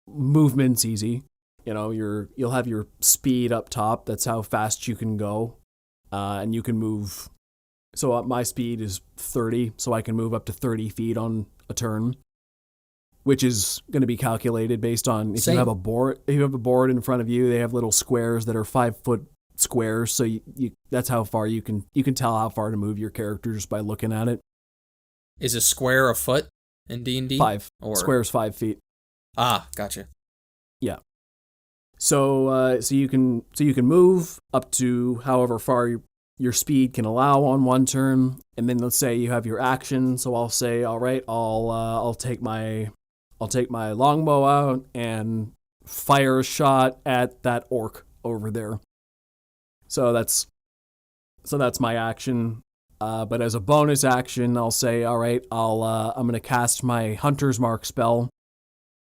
movement's easy. You know, you'll have your speed up top. That's how fast you can go. And you can move... So my speed is 30, so I can move up to 30 feet on a turn, which is going to be calculated based on if you have a board. If you have a board in front of you, they have little squares that are 5-foot squares, so you that's how far you can tell how far to move your character just by looking at it. Is a square a foot in D&D? 5. Square's 5 feet. Ah, gotcha. Yeah. So you can move up to however far your speed can allow on one turn, and then let's say you have your action. So I'll say, all right, I'll take my longbow out and fire a shot at that orc over there. So that's my action. But as a bonus action, I'll say, all right, I'm gonna cast my Hunter's Mark spell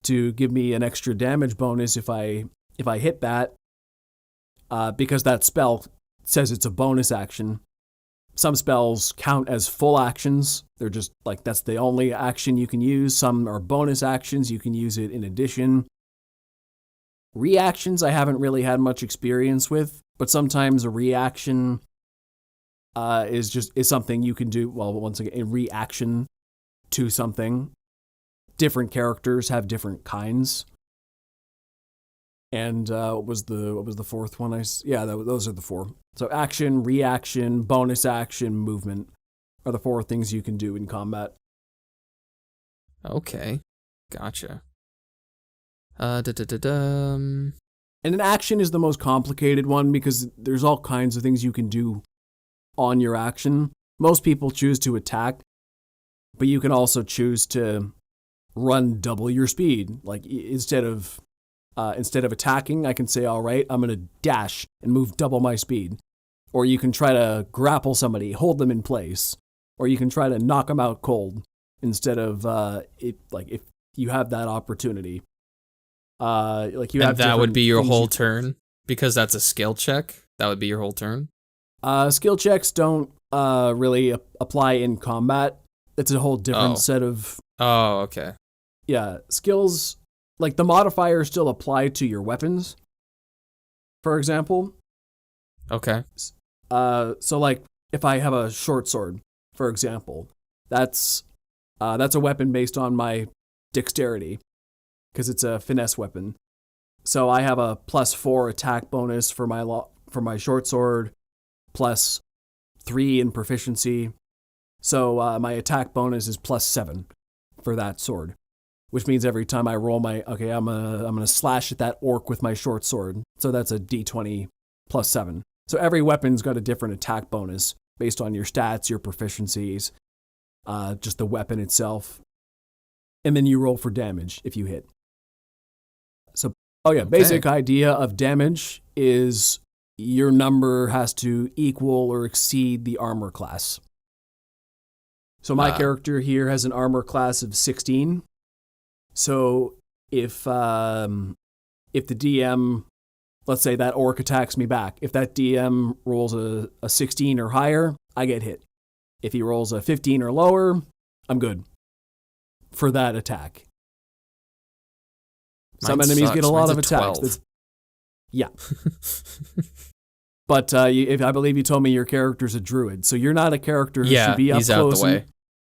to give me an extra damage bonus if I hit that, because that spell says it's a bonus action. Some spells count as full actions. They're just like, that's the only action you can use. Some are bonus actions. You can use it in addition. Reactions I haven't really had much experience with, but sometimes a reaction is something you can do. Well, once again, in reaction to something, different characters have different kinds. And what was the fourth one? Those are the 4. So action, reaction, bonus action, movement are the 4 things you can do in combat. Okay, gotcha. And an action is the most complicated one because there's all kinds of things you can do on your action. Most people choose to attack, but you can also choose to run double your speed. Like instead of attacking, I can say, all right, I'm going to dash and move double my speed. Or you can try to grapple somebody, hold them in place. Or you can try to knock them out cold instead of, if you have that opportunity. That would be your whole turn? Because that's a skill check? That would be your whole turn? Skill checks don't really apply in combat. It's a whole different set of... Oh, okay. Yeah, skills... Like, the modifiers still apply to your weapons, for example. Okay. So, like, if I have a short sword, for example, that's a weapon based on my dexterity, because it's a finesse weapon. So I have a +4 attack bonus for my short sword, +3 in proficiency. So my attack bonus is +7 for that sword. Which means every time I roll I'm gonna slash at that orc with my short sword. So that's a d20 +7. So every weapon's got a different attack bonus based on your stats, your proficiencies, just the weapon itself. And then you roll for damage if you hit. So, basic idea of damage is your number has to equal or exceed the armor class. So my character here has an armor class of 16. So if the DM, let's say that orc attacks me back, if that DM rolls a 16 or higher, I get hit. If he rolls a 15 or lower, I'm good for that attack. Some enemies get a lot of attacks. Yeah. But I believe you told me your character's a druid, so you're not a character who should be up he's close. out of the way.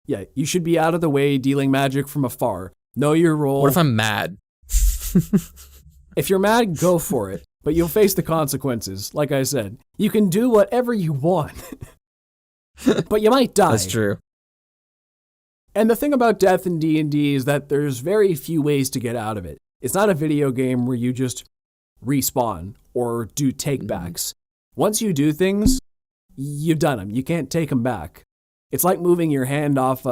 Yeah, you should be out of the way, dealing magic from afar. Know your role. What if I'm mad? If you're mad, go for it. But you'll face the consequences. Like I said, you can do whatever you want. But you might die. That's true. And the thing about death in D&D is that there's very few ways to get out of it. It's not a video game where you just respawn or do take-backs. Once you do things, you've done them. You can't take them back. It's like moving your hand off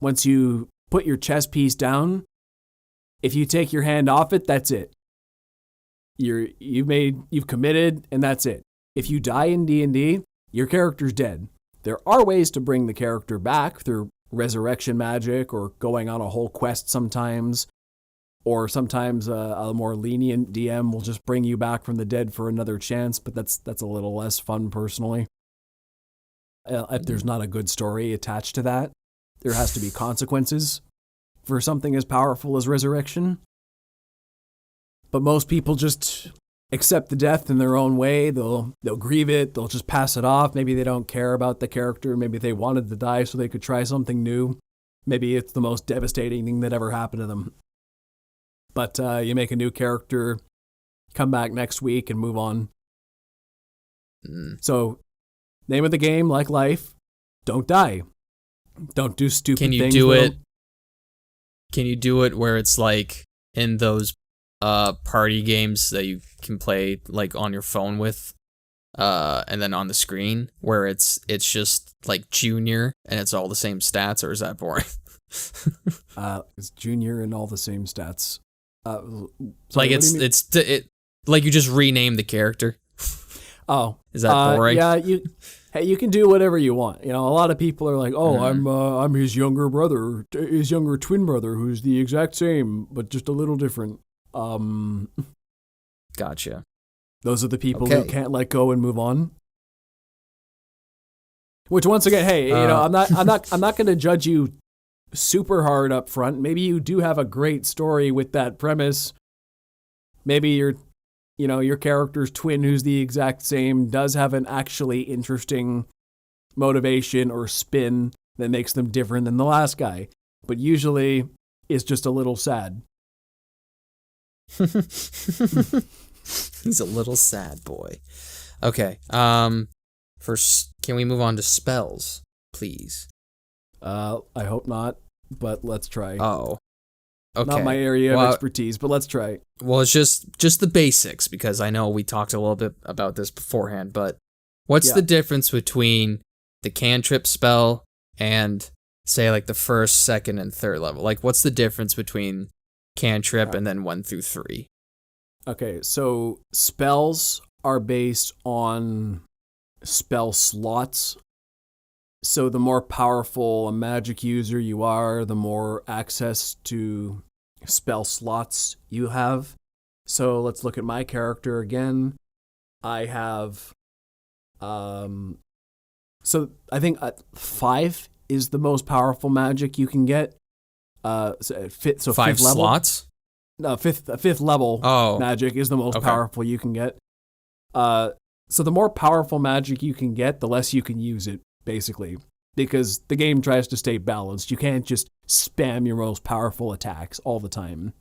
once you put your chess piece down. If you take your hand off it, that's it. You've committed, and that's it. If you die in D&D, your character's dead. There are ways to bring the character back through resurrection magic or going on a whole quest sometimes. Or sometimes a more lenient DM will just bring you back from the dead for another chance, but that's a little less fun personally. If there's not a good story attached to that, there has to be consequences for something as powerful as resurrection. But most people just accept the death in their own way. They'll grieve it. They'll just pass it off. Maybe they don't care about the character. Maybe they wanted to die so they could try something new. Maybe it's the most devastating thing that ever happened to them. But you make a new character, come back next week, and move on. So, name of the game, like life, don't die. Don't do stupid things. Can you do it where it's like in those party games that you can play like on your phone with, and then on the screen where it's just like junior and it's all the same stats, or is that boring? It's junior and all the same stats. Sorry, like it like you just rename the character. Oh, is that boring? Yeah, you can do whatever you want. You know, a lot of people are like, "Oh, I'm his younger brother, his younger twin brother, who's the exact same but just a little different." Gotcha. Those are the people who can't let go and move on. Which, once again, hey, you know, I'm not going to judge you super hard up front. Maybe you do have a great story with that premise. Maybe your character's twin, who's the exact same, does have an actually interesting motivation or spin that makes them different than the last guy. But usually it's just a little sad. He's a little sad boy. Okay. First, can we move on to spells, please? I hope not, but let's try. Oh. Okay. Not my area of expertise, but let's try. Well, it's just the basics, because I know we talked a little bit about this beforehand, but what's the difference between the cantrip spell and, say, like the first, second, and third level? Like, what's the difference between cantrip and then 1 through 3? Okay, so spells are based on spell slots. So the more powerful a magic user you are, the more access to spell slots you have. So let's look at my character again. I have, so I think 5 is the most powerful magic you can get. So 5 fifth level. Slots? No, fifth level magic is the most powerful you can get. So the more powerful magic you can get, the less you can use it, basically. Because the game tries to stay balanced. You can't just spam your most powerful attacks all the time.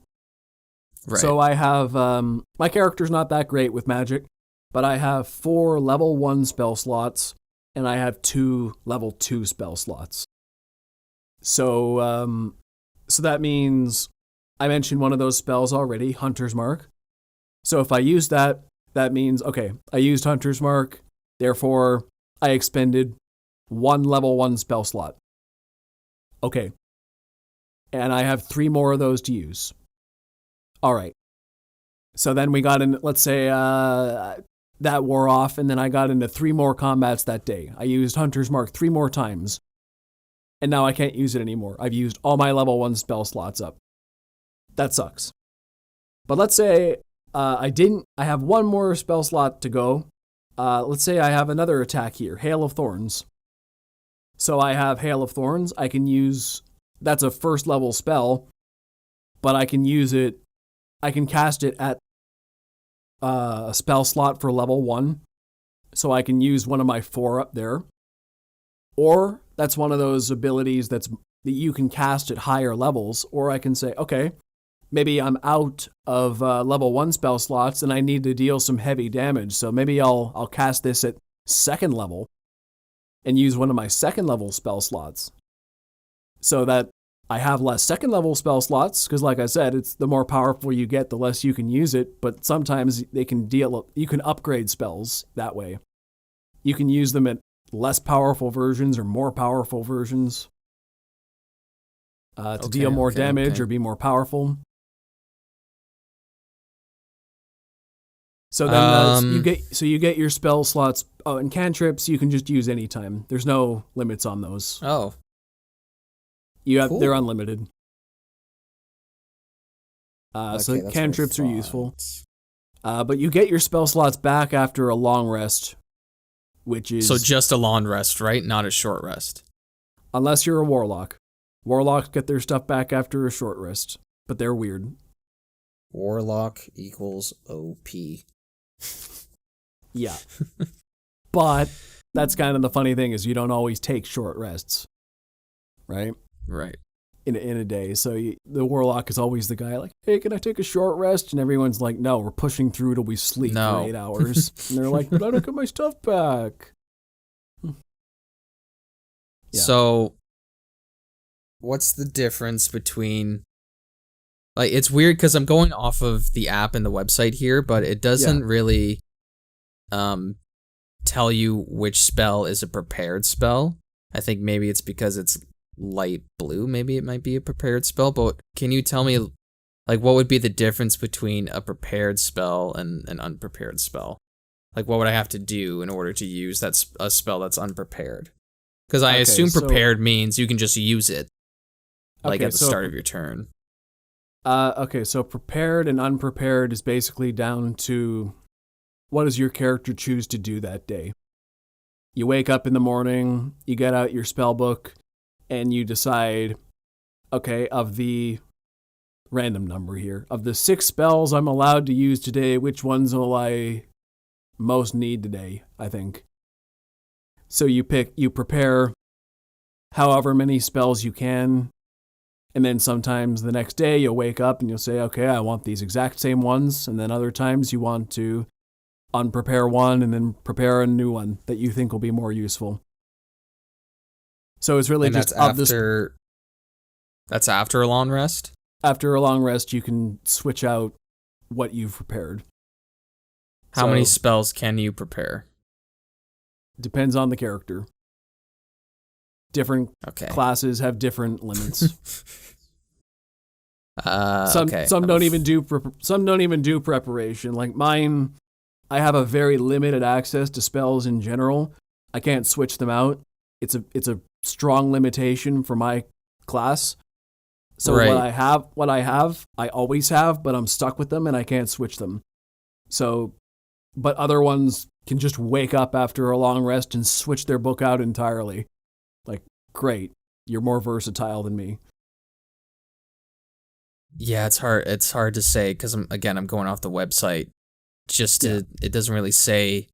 Right. So I have, my character's not that great with magic, but I have 4 level 1 spell slots, and I have 2 level 2 spell slots. So, so that means I mentioned one of those spells already, Hunter's Mark. So if I use that, that means, okay, I used Hunter's Mark, therefore I expended 1 level 1 spell slot. Okay. And I have 3 more of those to use. All right. So then we got in, let's say that wore off, and then I got into 3 more combats that day. I used Hunter's Mark 3 more times. And now I can't use it anymore. I've used all my level 1 spell slots up. That sucks. But let's say I have one more spell slot to go. Let's say I have another attack here, Hail of Thorns. So I have Hail of Thorns. I can use, that's a first level spell, but I can use it, I can cast it at a spell slot for level 1. So I can use one of my 4 up there. Or that's one of those abilities that you can cast at higher levels. Or I can say, okay, maybe I'm out of level 1 spell slots and I need to deal some heavy damage. So maybe I'll cast this at 2nd level and use one of my 2nd level spell slots. So that I have less 2nd level spell slots, because like I said, it's the more powerful you get, the less you can use it. But sometimes you can upgrade spells that way. You can use them at less powerful versions or more powerful versions to deal more damage or be more powerful. So then you get your spell slots. Oh, and cantrips you can just use anytime. There's no limits on those. Oh, cool. They're unlimited. So cantrips are useful. But you get your spell slots back after a long rest, which is... So just a long rest, right? Not a short rest. Unless you're a warlock. Warlocks get their stuff back after a short rest, but they're weird. Warlock equals OP. Yeah. But that's kind of the funny thing is you don't always take short rests, right? Right. In a day. So the warlock is always the guy like, hey, can I take a short rest? And everyone's like, no, we're pushing through till we sleep for 8 hours. And they're like, but I don't get my stuff back. Yeah. So what's the difference between... Like, it's weird because I'm going off of the app and the website here, but it doesn't really tell you which spell is a prepared spell. I think maybe it's because it's light blue. Maybe it might be a prepared spell, but can you tell me, like, what would be the difference between a prepared spell and an unprepared spell? Like, what would I have to do in order to use a spell that's unprepared? Because I assume prepared means you can just use it, like, at the start of your turn. So prepared and unprepared is basically down to what does your character choose to do that day. You wake up in the morning, you get out your spell book, and you decide, okay, of the random number here, of the 6 spells I'm allowed to use today, which ones will I most need today, I think. So you prepare however many spells you can. And then sometimes the next day you'll wake up and you'll say, okay, I want these exact same ones. And then other times you want to unprepare one and then prepare a new one that you think will be more useful. So it's really just That's after a long rest? After a long rest, you can switch out what you've prepared. How many spells can you prepare? Depends on the character. Different classes have different limits. Some don't even do preparation. Like mine, I have a very limited access to spells in general. I can't switch them out. It's a strong limitation for my class. So what I have, I always have, but I'm stuck with them and I can't switch them. So, but other ones can just wake up after a long rest and switch their book out entirely. Like, great, you're more versatile than me. Yeah, it's hard to say because I'm going off the website. It doesn't really say.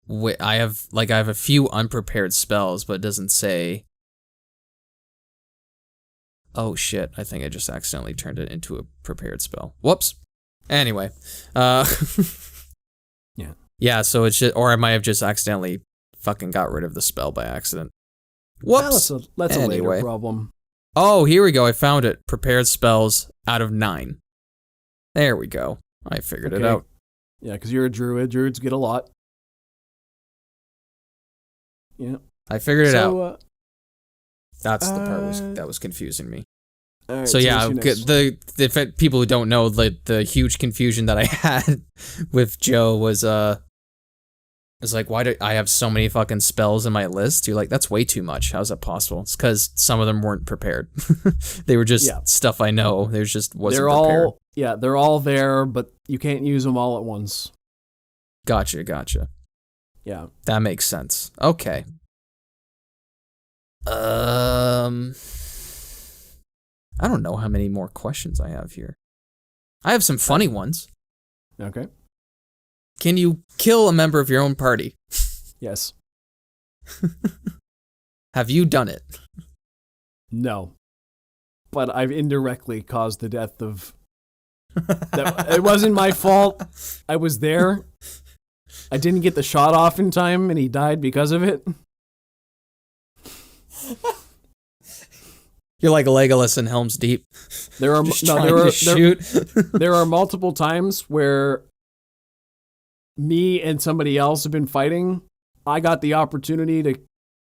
I have a few unprepared spells, but it doesn't say. Oh shit! I think I just accidentally turned it into a prepared spell. Whoops. Anyway, yeah. So it's just, or I might have just accidentally fucking got rid of the spell by accident. Whoops. That's a later problem. Oh, here we go. I found it. Prepared spells out of 9. There we go. I figured it out. Yeah, because you're a druid. Druids get a lot. Yeah. I figured it out. That's the part that was confusing me. Right, so yeah, the people who don't know, the huge confusion that I had with Joe was It's like, why do I have so many fucking spells in my list? You're like, that's way too much. How's that possible? It's because some of them weren't prepared. They were just stuff I know. They just wasn't prepared. They're all there, but you can't use them all at once. Gotcha. Yeah. That makes sense. Okay. I don't know how many more questions I have here. I have some funny ones. Okay. Can you kill a member of your own party? Yes. Have you done it? No. But I've indirectly caused the death of... It wasn't my fault. I was there. I didn't get the shot off in time, and he died because of it. You're like Legolas in Helm's Deep. There are there are multiple times where me and somebody else have been fighting. I got the opportunity to,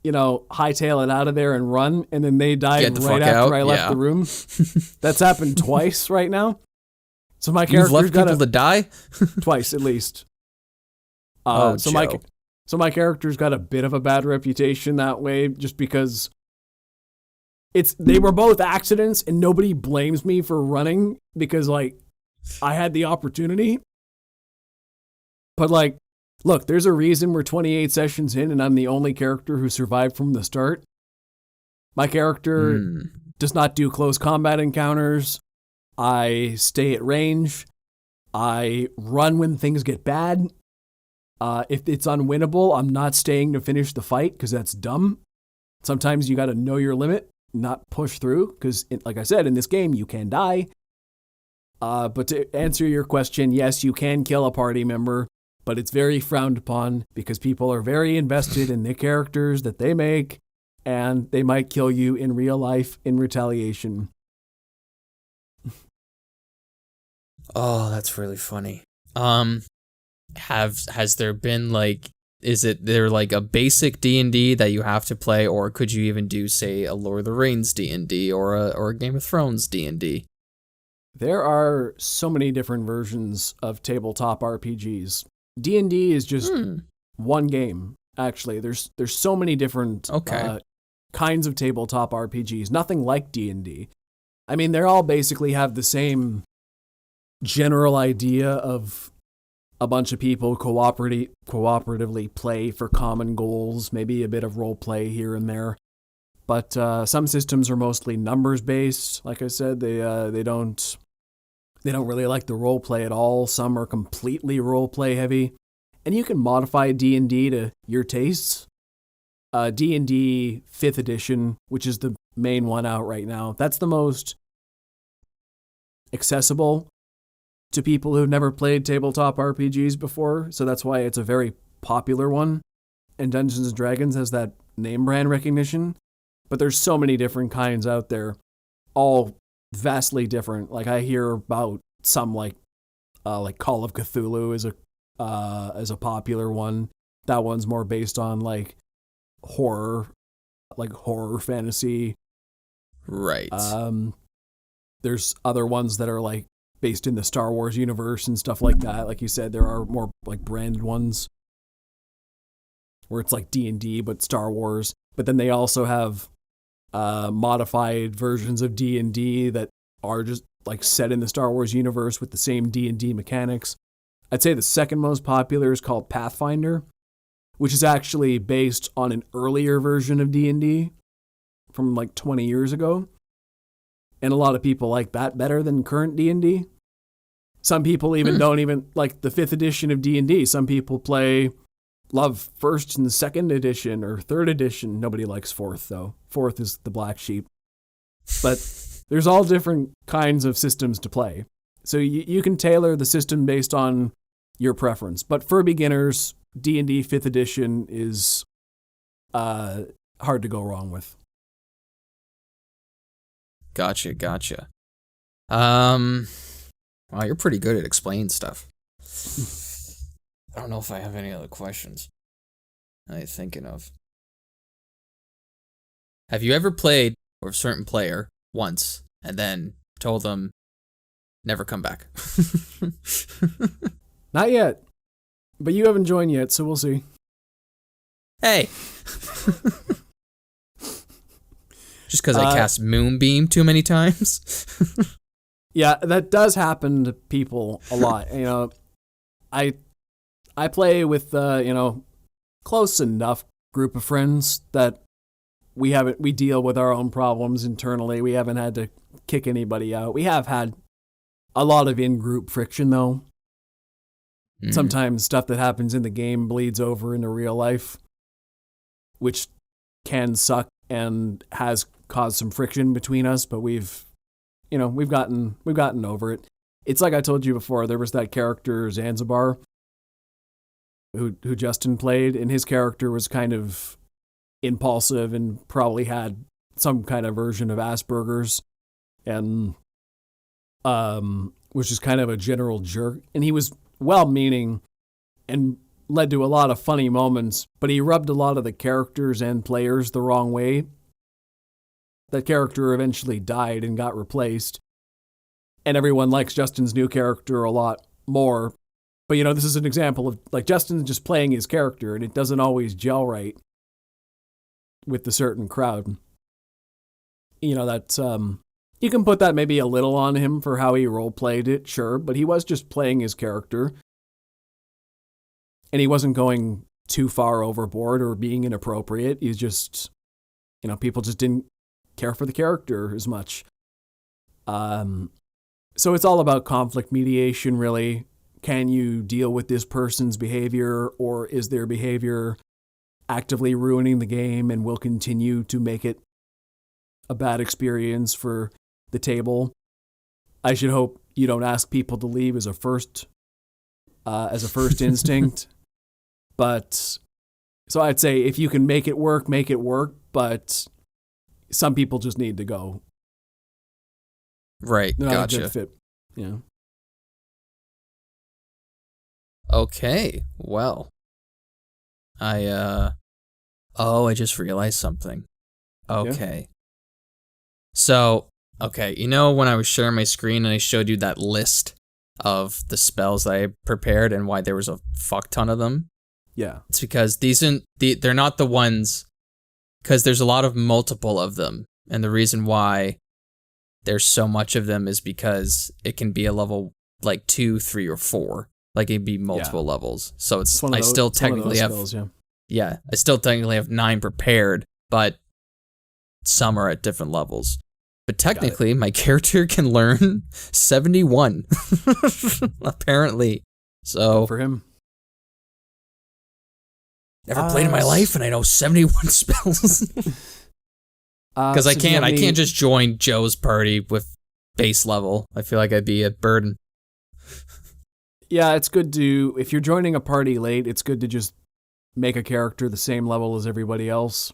hightail it out of there and run, and then they died right after I left the room. That's happened twice right now. So my character's left people to die twice at least. So my character's got a bit of a bad reputation that way, just because they were both accidents, and nobody blames me for running because I had the opportunity. But look, there's a reason we're 28 sessions in, and I'm the only character who survived from the start. My character does not do close combat encounters. I stay at range. I run when things get bad. If it's unwinnable, I'm not staying to finish the fight because that's dumb. Sometimes you got to know your limit, not push through, because, like I said, in this game, you can die. But to answer your question, yes, you can kill a party member, but it's very frowned upon because people are very invested in the characters that they make, and they might kill you in real life in retaliation. Oh, that's really funny. Has there been is there a basic D&D that you have to play, or could you even do, say, a Lord of the Rings D&D or a Game of Thrones D&D? There are so many different versions of tabletop RPGs. D&D is just one game, actually. There's so many different kinds of tabletop RPGs. Nothing like D&D. I mean, they all basically have the same general idea of a bunch of people cooperatively play for common goals, maybe a bit of role play here and there. But some systems are mostly numbers based. Like I said, they don't really like the role play at all. Some are completely role play heavy, and you can modify D&D to your tastes. D&D 5th edition, which is the main one out right now, that's the most accessible to people who've never played tabletop RPGs before, so that's why it's a very popular one. And Dungeons & Dragons has that name brand recognition. But there's so many different kinds out there, all vastly different. I hear about some like Call of Cthulhu as a popular one. That one's more based on horror fantasy. Right. There's other ones that are based in the Star Wars universe and stuff like that. Like you said, there are more branded ones where it's D&D but Star Wars. But then they also have modified versions of D&D that are just set in the Star Wars universe with the same D&D mechanics. I'd say the second most popular is called Pathfinder, which is actually based on an earlier version of D&D from 20 years ago. And a lot of people like that better than current D&D. Some people even don't even like the 5th edition of D&D. Some people love 1st and 2nd edition or 3rd edition. Nobody likes 4th, though. 4th is the black sheep. But there's all different kinds of systems to play. So you can tailor the system based on your preference. But for beginners, D&D 5th edition is hard to go wrong with. Gotcha. Wow, you're pretty good at explaining stuff. I don't know if I have any other questions I'm thinking of. Have you ever played with a certain player once and then told them never come back? Not yet. But you haven't joined yet, so we'll see. Hey. Just because I cast Moonbeam too many times. Yeah, that does happen to people a lot. I play with close enough group of friends that we deal with our own problems internally. We haven't had to kick anybody out. We have had a lot of in-group friction though. Mm. Sometimes stuff that happens in the game bleeds over into real life, which can suck and has caused some friction between us, but we've gotten over it. It's like I told you before, there was that character Zanzibar who Justin played, and his character was kind of impulsive and probably had some kind of version of Asperger's and was just kind of a general jerk. And he was well-meaning and led to a lot of funny moments, but he rubbed a lot of the characters and players the wrong way. That character eventually died and got replaced, and everyone likes Justin's new character a lot more. But this is an example of like Justin's just playing his character, and it doesn't always gel right with the certain crowd. That's you can put that maybe a little on him for how he role played it, sure, but he was just playing his character, and he wasn't going too far overboard or being inappropriate. He's just, people just didn't care for the character as much. So it's all about conflict mediation, really. Can you deal with this person's behavior, or is their behavior actively ruining the game and will continue to make it a bad experience for the table? I should hope you don't ask people to leave as a first instinct. But so I'd say if you can make it work, but some people just need to go. Right, They're not gotcha. a good fit. Yeah. Okay, well. I just realized something. Okay. Yeah. So, when I was sharing my screen and I showed you that list of the spells that I prepared and why there was a fuck ton of them? Yeah. It's because they're not the ones, because there's a lot of multiple of them. And the reason why there's so much of them is because it can be a level like 2, 3, or 4. Like it'd be multiple levels. So I still technically have 9 prepared, but some are at different levels. But technically, my character can learn 71, apparently. So good for him. Never played in my life, and I know 71 spells. Because I can't just join Joe's party with base level. I feel like I'd be a burden. Yeah, it's good to, if you're joining a party late, it's good to just make a character the same level as everybody else.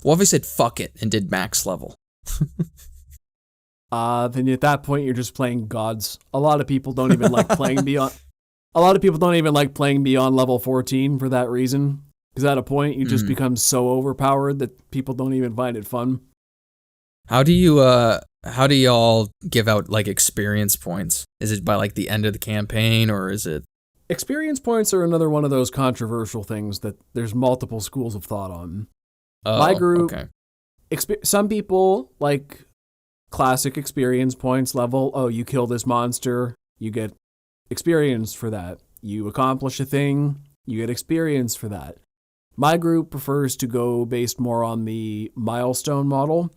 What if I said fuck it and did max level? Then at that point you're just playing gods. A lot of people don't even like playing beyond. A lot of people don't even like playing beyond level 14 for that reason. Because at a point you just become so overpowered that people don't even find it fun. How do y'all give out like experience points? Is it by like the end of the campaign, or is it? Experience points are another one of those controversial things that there's multiple schools of thought on. Oh, my group, okay. Some people like classic experience points level. Oh, you kill this monster, you get experience for that. You accomplish a thing, you get experience for that. My group prefers to go based more on the milestone model,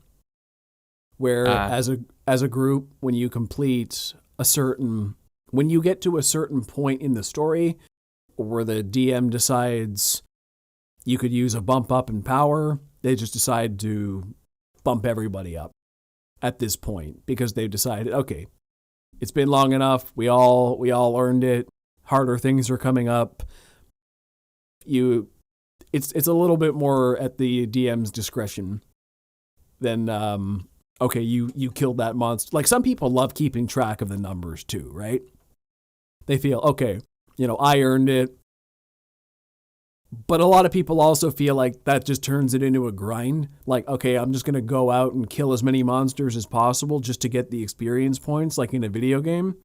where as a group, when you get to a certain point in the story, where the DM decides you could use a bump up in power, they just decide to bump everybody up at this point because they've decided, okay, it's been long enough. We all earned it. Harder things are coming up. It's a little bit more at the DM's discretion than okay, you killed that monster. Like some people love keeping track of the numbers too, right? They feel, okay, I earned it. But a lot of people also feel like that just turns it into a grind. Like, okay, I'm just going to go out and kill as many monsters as possible just to get the experience points, like in a video game.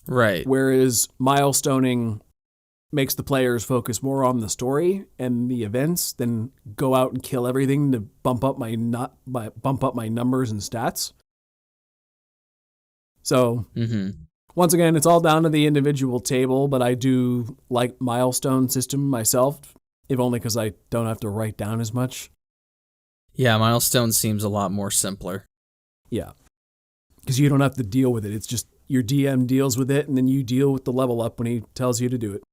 Right. Whereas milestoning makes the players focus more on the story and the events than go out and kill everything to bump up my numbers and stats. So once again, it's all down to the individual table, but I do like milestone system myself, if only because I don't have to write down as much. Yeah, milestone seems a lot more simpler. Yeah, because you don't have to deal with it. It's just your DM deals with it, and then you deal with the level up when he tells you to do it.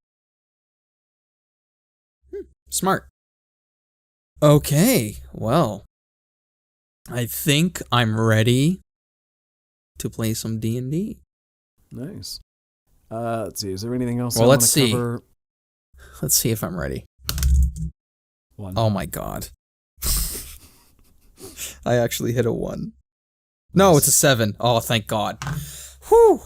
Smart. Okay, well, I think I'm ready to play some D&D. Nice. Let's see. Is there anything else? Well, I let's want to see. cover? Let's see if I'm ready. 1. Oh my god. I actually hit a 1. No, it's a 7. Oh, thank God. Whew.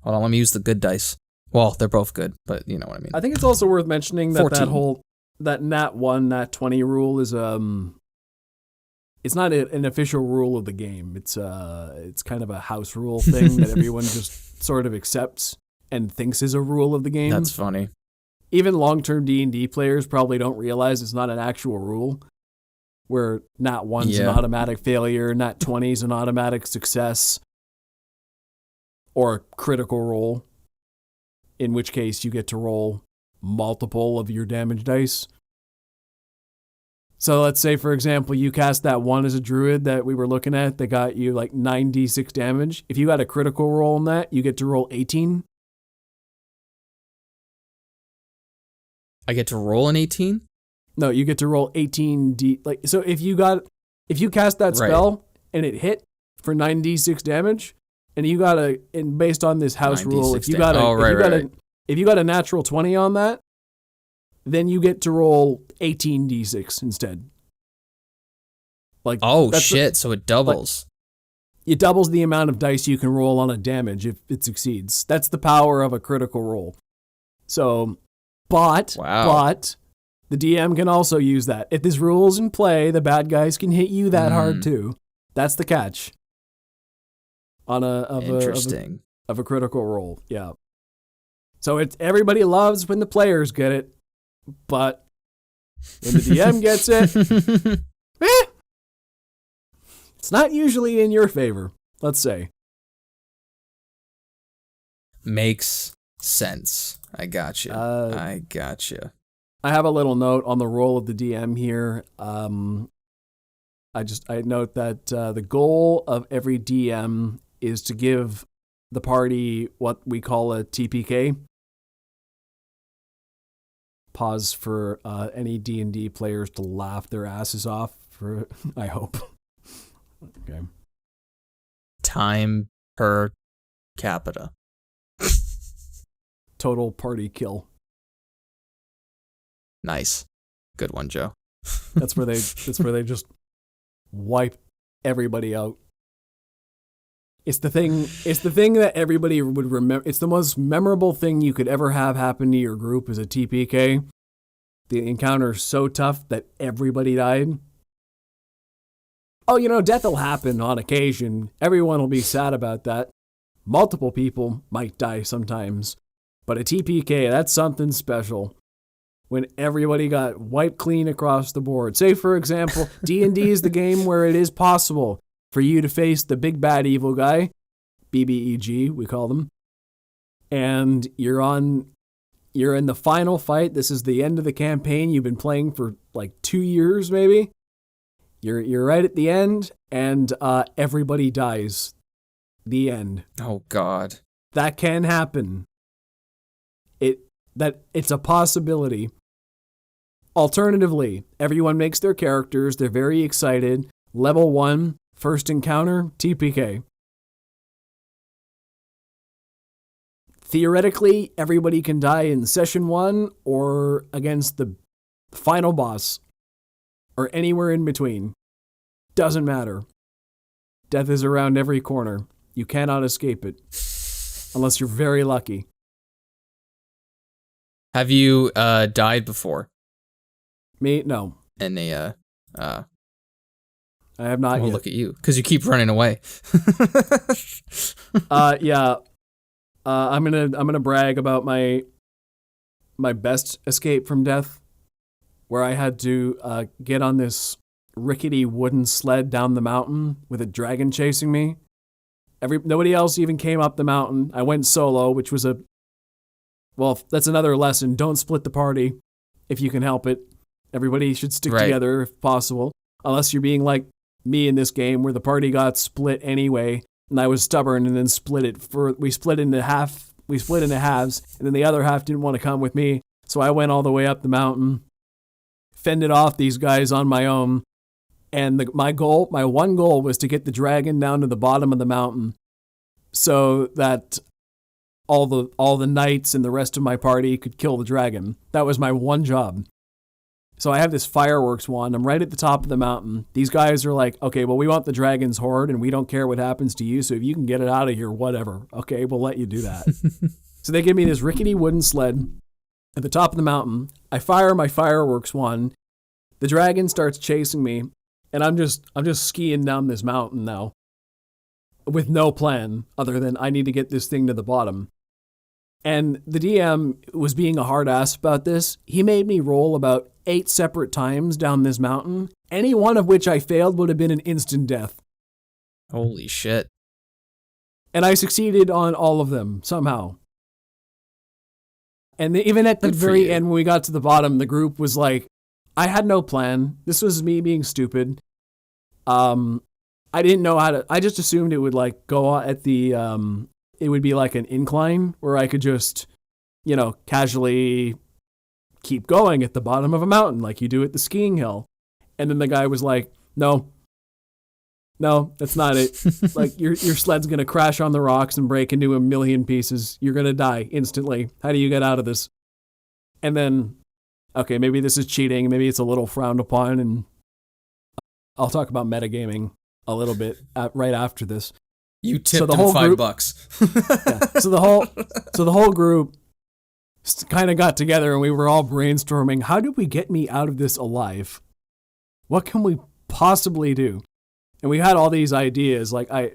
Hold on, let me use the good dice. Well, they're both good, but you know what I mean. I think it's also worth mentioning that 14. that nat 1, nat 20 rule is it's not an official rule of the game. It's kind of a house rule thing that everyone just sort of accepts and thinks is a rule of the game. That's funny. Even long-term D&D players probably don't realize it's not an actual rule, where nat 1's an automatic failure, nat 20's an automatic success, or a critical roll, in which case you get to roll multiple of your damage dice. So let's say, for example, you cast that 1 as a druid that we were looking at that got you like 9d6 damage. If you got a critical roll on that, you get to roll 18. I get to roll an 18? No, you get to roll 18d. Like, so if you cast that spell and it hit for 9d6 damage, and you got and based on this house rule, if you got a natural 20 on that, then you get to roll 18d6 instead. Like, shit! So it doubles. It doubles the amount of dice you can roll on a damage if it succeeds. That's the power of a critical roll. So, but the DM can also use that. If this rule's in play, the bad guys can hit you that hard too. That's the catch. On a critical roll, yeah. So it's everybody loves when the players get it, but when the DM gets it, it's not usually in your favor. Let's say. Makes sense. I gotcha. I have a little note on the role of the DM here. I note that the goal of every DM is to give the party what we call a TPK. Pause for any D&D players to laugh their asses off, for I hope. Okay. Time per capita. Total party kill. Nice. Good one, Joe. That's where they just wipe everybody out. It's the thing that everybody would remember. It's the most memorable thing you could ever have happen to your group as a TPK. The encounter's so tough that everybody died. Oh, death will happen on occasion. Everyone will be sad about that. Multiple people might die sometimes. But a TPK, that's something special. When everybody got wiped clean across the board. Say, for example, D&D is the game where it is possible for you to face the big bad evil guy, BBEG, we call them, and you're in the final fight. This is the end of the campaign. You've been playing for like 2 years, maybe. You're right at the end, and everybody dies. The end. Oh God, that can happen. It's a possibility. Alternatively, everyone makes their characters. They're very excited. Level 1, first encounter, TPK. Theoretically, everybody can die in session 1 or against the final boss or anywhere in between. Doesn't matter. Death is around every corner. You cannot escape it unless you're very lucky. Have you died before? Me? No. And I have not yet. Look at you, because you keep running away. Yeah. I'm gonna brag about my my best escape from death, where I had to get on this rickety wooden sled down the mountain with a dragon chasing me. Nobody else even came up the mountain. I went solo, which was that's another lesson. Don't split the party if you can help it. Everybody should stick together if possible, unless you're being like me in this game where the party got split anyway, and I was stubborn and then we split into halves, and then the other half didn't want to come with me, so I went all the way up the mountain, fended off these guys on my own, and my one goal was to get the dragon down to the bottom of the mountain so that all the knights and the rest of my party could kill the dragon. That was my one job. So I have this fireworks wand. I'm right at the top of the mountain. These guys are like, okay, well, we want the dragon's horde, and we don't care what happens to you, so if you can get it out of here, whatever. Okay, we'll let you do that. So they give me this rickety wooden sled at the top of the mountain. I fire my fireworks wand. The dragon starts chasing me, and I'm just skiing down this mountain now with no plan other than I need to get this thing to the bottom. And the DM was being a hard ass about this. He made me roll about 8 separate times down this mountain, any one of which I failed would have been an instant death. Holy shit. And I succeeded on all of them, somehow. And even at the very end, when we got to the bottom, the group was like, I had no plan. This was me being stupid. I didn't know how to, I just assumed it would like go at the, it would be like an incline where I could just, casually keep going at the bottom of a mountain like you do at the skiing hill. And then the guy was like, no, that's not it. Like your sled's going to crash on the rocks and break into a million pieces. You're going to die instantly. How do you get out of this? And then, okay, maybe this is cheating. Maybe it's a little frowned upon. And I'll talk about metagaming a little bit right after this. You tipped him $5. Yeah, so the whole group kind of got together and we were all brainstorming, how do we get me out of this alive? What can we possibly do? And we had all these ideas. Like I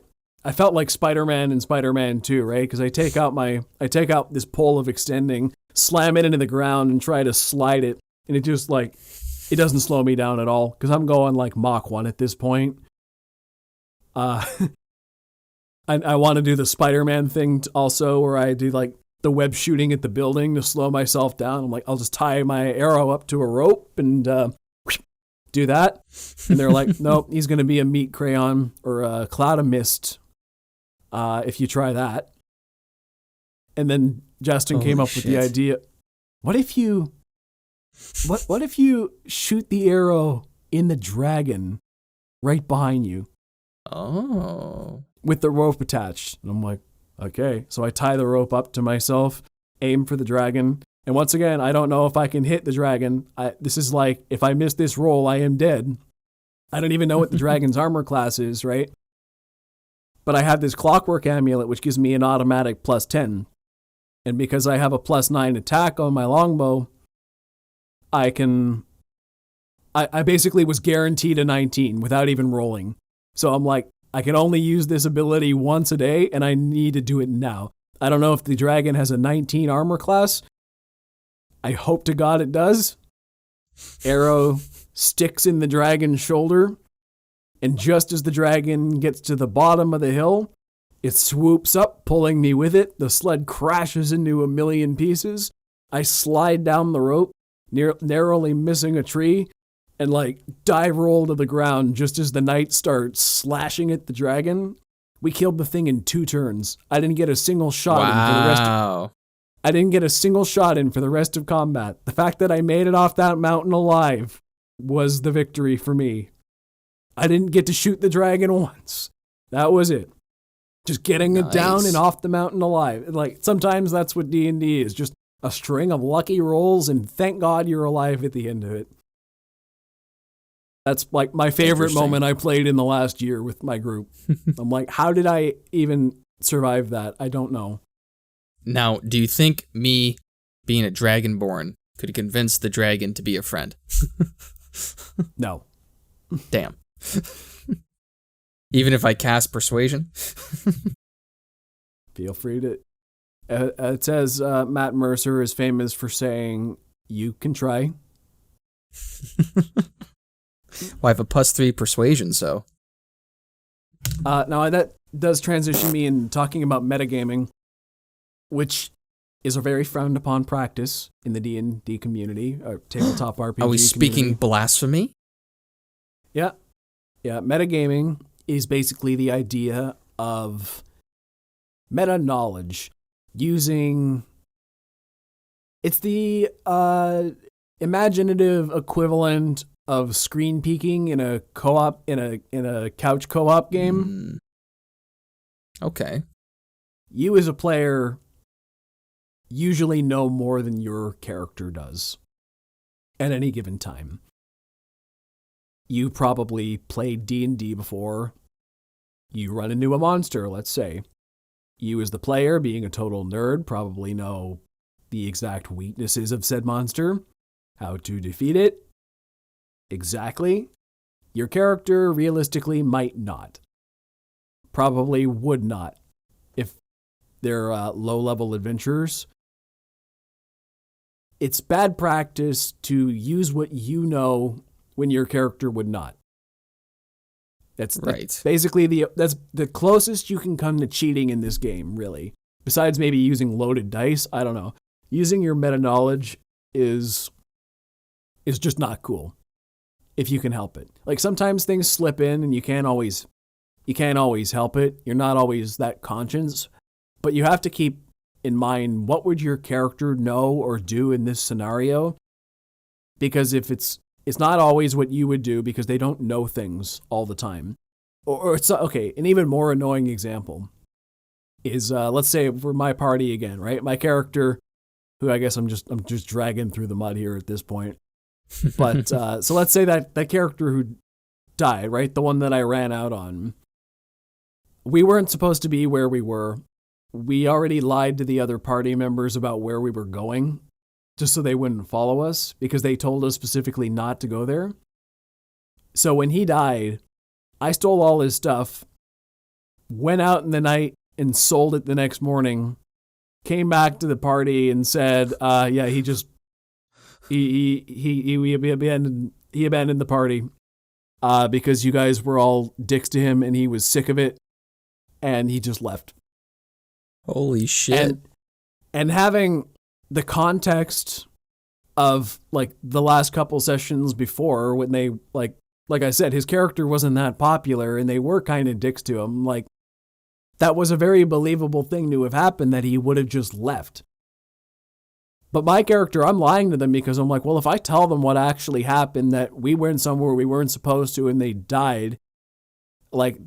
felt like Spider-Man and Spider-Man 2, right? Because I take out this pole of extending, slam it into the ground and try to slide it. And it just it doesn't slow me down at all because I'm going like Mach 1 at this point. I want to do the Spider-Man thing also where I do like the web shooting at the building to slow myself down. I'm like, I'll just tie my arrow up to a rope and do that. And they're like, nope, he's going to be a meat crayon or a cloud of mist if you try that. And then Justin came up with the idea, what if you shoot the arrow in the dragon right behind you? Oh. With the rope attached. And I'm like, okay. So I tie the rope up to myself, aim for the dragon. And once again, I don't know if I can hit the dragon. This is like, if I miss this roll, I am dead. I don't even know what the dragon's armor class is, right? But I have this clockwork amulet, which gives me an automatic +10. And because I have a +9 attack on my longbow, I basically was guaranteed a 19 without even rolling. So I'm like, I can only use this ability once a day, and I need to do it now. I don't know if the dragon has a 19 armor class. I hope to God it does. Arrow sticks in the dragon's shoulder, and just as the dragon gets to the bottom of the hill, it swoops up, pulling me with it. The sled crashes into a million pieces. I slide down the rope, narrowly missing a tree, and dive roll to the ground just as the knight starts slashing at the dragon. We killed the thing in 2 turns. I didn't get a single shot in for the rest of I didn't get a single shot in for the rest of combat. The fact that I made it off that mountain alive was the victory for me. I didn't get to shoot the dragon once. That was it. Just getting it down and off the mountain alive. Sometimes that's what D&D is, just a string of lucky rolls and thank God you're alive at the end of it. That's my favorite moment I played in the last year with my group. I'm like, how did I even survive that? I don't know. Now, do you think me being a dragonborn could convince the dragon to be a friend? No. Damn. Even if I cast persuasion? Feel free to It says Matt Mercer is famous for saying, "You can try." Well, I have a +3 persuasion, so. Now that does transition me in talking about metagaming, which is a very frowned upon practice in the D&D community, or tabletop RPG. Are we speaking community. blasphemy? Yeah. Metagaming is basically the idea of meta knowledge using. It's the imaginative equivalent of screen peeking in a co-op in a couch co-op game. Okay. You as a player usually know more than your character does at any given time. You probably played D&D before. You run into a monster, let's say. You as the player, being a total nerd, probably know the exact weaknesses of said monster, how to defeat it. Exactly. Your character realistically might not. Probably would not if they're low-level adventurers. It's bad practice to use what you know when your character would not. That's basically that's the closest you can come to cheating in this game, really. Besides maybe using loaded dice, I don't know. Using your meta knowledge is just not cool if you can help it. Like sometimes things slip in and you can't always help it. You're not always that conscious, but you have to keep in mind what would your character know or do in this scenario? Because if it's not always what you would do because they don't know things all the time. Or it's okay, an even more annoying example is let's say for my party again, right? My character, who I guess I'm just dragging through the mud here at this point. But so let's say that character who died, right? The one that I ran out on. We weren't supposed to be where we were. We already lied to the other party members about where we were going, just so they wouldn't follow us, because they told us specifically not to go there. So when he died, I stole all his stuff, went out in the night and sold it the next morning, came back to the party and said, yeah, he abandoned the party because you guys were all dicks to him and he was sick of it and he just left. Holy shit. And having the context of like the last couple sessions before when they like I said, his character wasn't that popular and they were kind of dicks to him. Like that was a very believable thing to have happened, that he would have just left. But my character, I'm lying to them because I'm like, well, if I tell them what actually happened, that we went somewhere we weren't supposed to and they died, like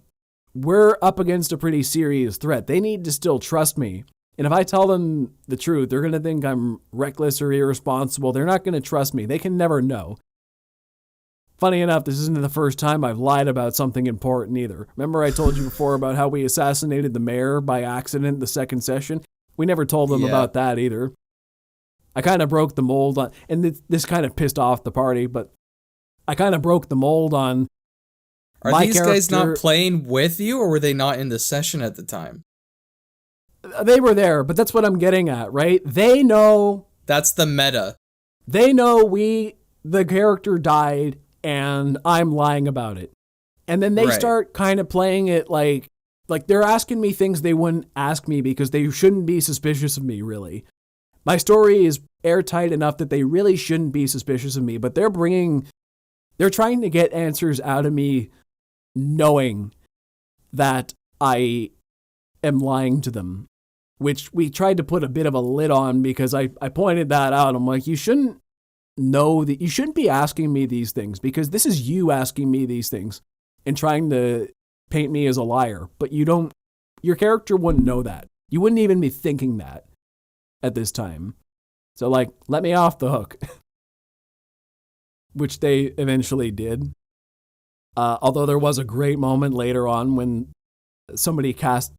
we're up against a pretty serious threat. They need to still trust me. And if I tell them the truth, they're going to think I'm reckless or irresponsible. They're not going to trust me. They can never know. Funny enough, this isn't the first time I've lied about something important either. Remember I told you before about how we assassinated the mayor by accident the second session? We never told them about that either. I kind of broke the mold on, and this kind of pissed off the party, but I kind of broke the mold on Are my these character. Guys not playing with you, or were they not in the session at the time? They were there, but that's what I'm getting at, right? They know. That's the meta. They know the character died, and I'm lying about it. And then they start kind of playing it like they're asking me things they wouldn't ask me because they shouldn't be suspicious of me, really. My story is airtight enough that they really shouldn't be suspicious of me, but they're trying to get answers out of me knowing that I am lying to them, which we tried to put a bit of a lid on because I pointed that out. I'm like, you shouldn't know that, you shouldn't be asking me these things because this is you asking me these things and trying to paint me as a liar, but your character wouldn't know that. You wouldn't even be thinking that at this time. So like, let me off the hook. Which they eventually did. Although there was a great moment later on when somebody cast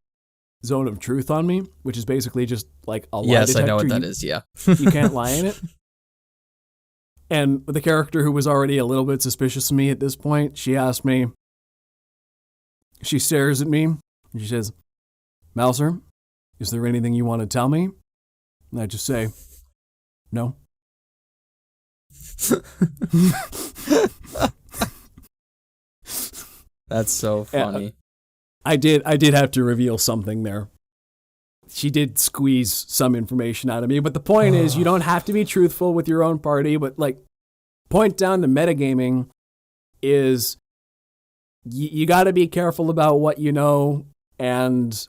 Zone of Truth on me, which is basically just like a lie detector. Yes, I know what that is, yeah. You can't lie in it. And the character who was already a little bit suspicious of me at this point, she stares at me, and she says, Mouser, Is there anything you want to tell me? And I just say, no. That's so funny. I did have to reveal something there. She did squeeze some information out of me, but the point is you don't have to be truthful with your own party, but like point down to metagaming is you got to be careful about what you know and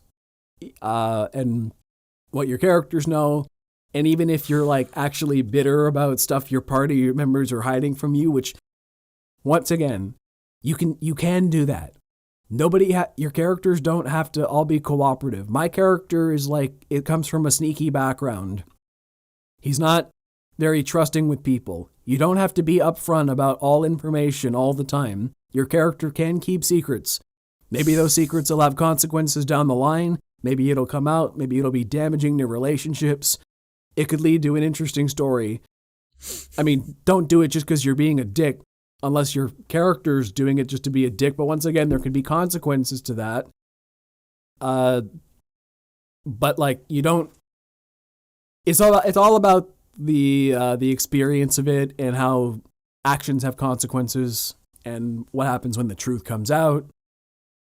what your characters know. And even if you're like actually bitter about stuff your party members are hiding from you, which once again, you can do that. Your characters don't have to all be cooperative. My character is like, it comes from a sneaky background. He's not very trusting with people. You don't have to be upfront about all information all the time. Your character can keep secrets. Maybe those secrets will have consequences down the line. Maybe it'll come out. Maybe it'll be damaging to relationships. It could lead to an interesting story. I mean, don't do it just because you're being a dick, unless your character's doing it just to be a dick. But once again, there could be consequences to that. But like, you don't. It's all about the experience of it and how actions have consequences and what happens when the truth comes out,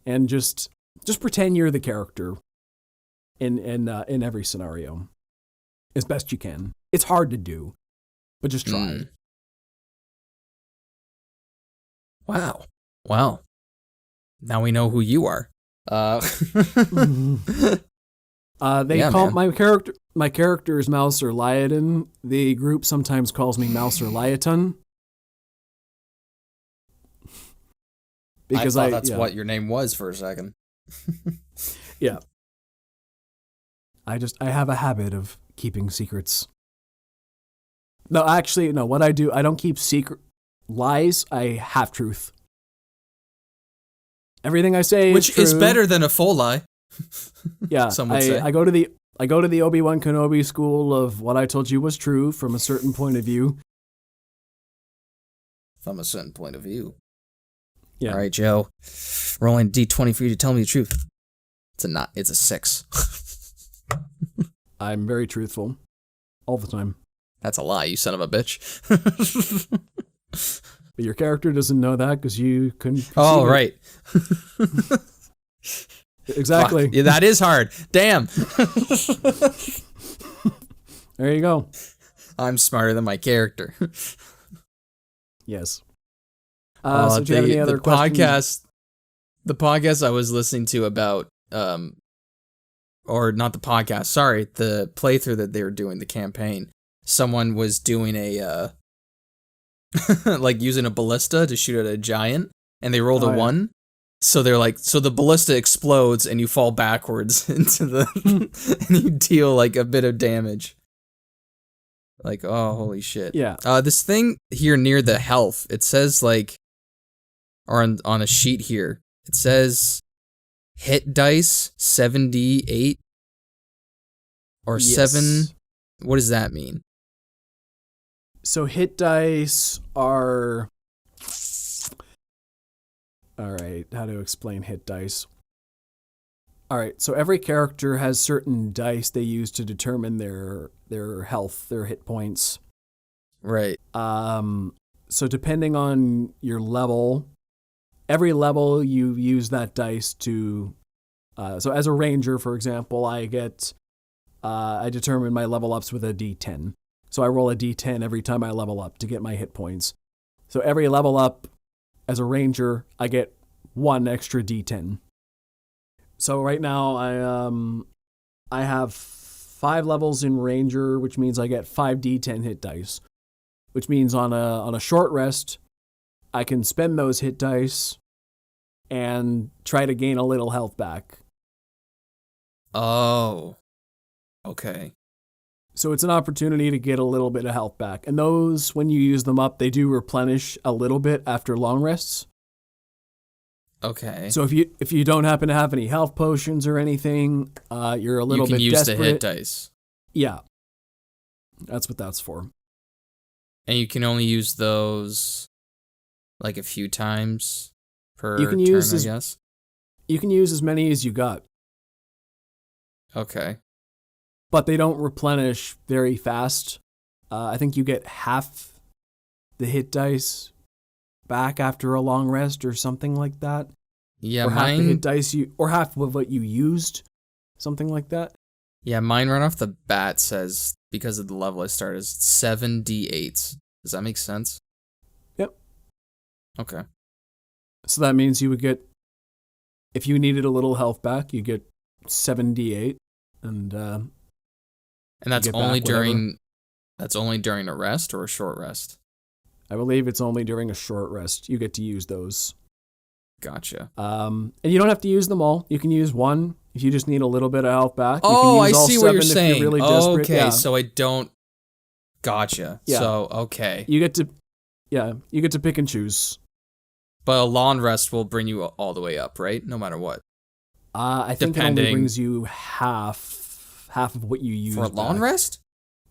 and just pretend you're the character in every scenario as best you can. It's hard to do, but just try. Wow. Well, now we know who you are. They call my character is Mouser Liaton. The group sometimes calls me Mouser Liaton. Because I thought that's what your name was for a second. Yeah. I have a habit of keeping secrets. No, actually, no, what I do, I don't keep lies, I half truth. Everything I say Which is is better than a full lie. Yeah, some would say. I go to the Obi-Wan Kenobi school of what I told you was true from a certain point of view. From a certain point of view. Yeah. All right, Joe. Rolling D20 for you to tell me the truth. It's a 6. I'm very truthful. All the time. That's a lie, you son of a bitch. But your character doesn't know that because you couldn't. Oh, right. Exactly. Fuck. Yeah, that is hard. Damn. There you go. I'm smarter than my character. Yes. So do you have any other questions? The podcast I was listening to about, or not the podcast, sorry, the playthrough that they were doing, the campaign. Someone was doing a, like using a ballista to shoot at a giant, and they rolled a 1. So they're like, so the ballista explodes and you fall backwards into and you deal like a bit of damage. Like, oh, holy shit. Yeah. This thing here near the health, it says like, or on a sheet here, it says hit dice 7d8 or 7. What does that mean? So hit dice are... All right, how to explain hit dice. All right, so every character has certain dice they use to determine their health, their hit points. Right. So depending on your level, every level you use that dice to... so as a ranger, for example, I determine my level ups with a d10. So I roll a d10 every time I level up to get my hit points. So every level up as a ranger, I get 1 extra d10. So right now I have 5 levels in ranger, which means I get 5 d10 hit dice. Which means on a short rest, I can spend those hit dice and try to gain a little health back. Oh. Okay. So it's an opportunity to get a little bit of health back. And those, when you use them up, they do replenish a little bit after long rests. Okay. So if you don't happen to have any health potions or anything, you're a little bit desperate. You can use the hit dice. Yeah. That's what that's for. And you can only use those like a few times per turn, I guess? You can use as many as you got. Okay. but they don't replenish very fast. I think you get half the hit dice back after a long rest or something like that. Yeah, or half the hit mine. dice or half of what you used, something like that. Yeah, mine right off the bat says because of the level I started is 7d8s. Does that make sense? Yep. Okay. So that means you would get, if you needed a little health back, you get 7d8, and And that's get only back whatever. during a rest or a short rest. I believe it's only during a short rest you get to use those. Gotcha. And you don't have to use them all. You can use one if you just need a little bit of health back. You Oh, can I use all see what you're 7 if saying. You're really desperate. Okay, Yeah. so I don't. Gotcha. Yeah. So okay, You get to pick and choose. but a long rest will bring you all the way up, right? No matter what. I think it Depending- only brings you half of what you use For a long back. rest?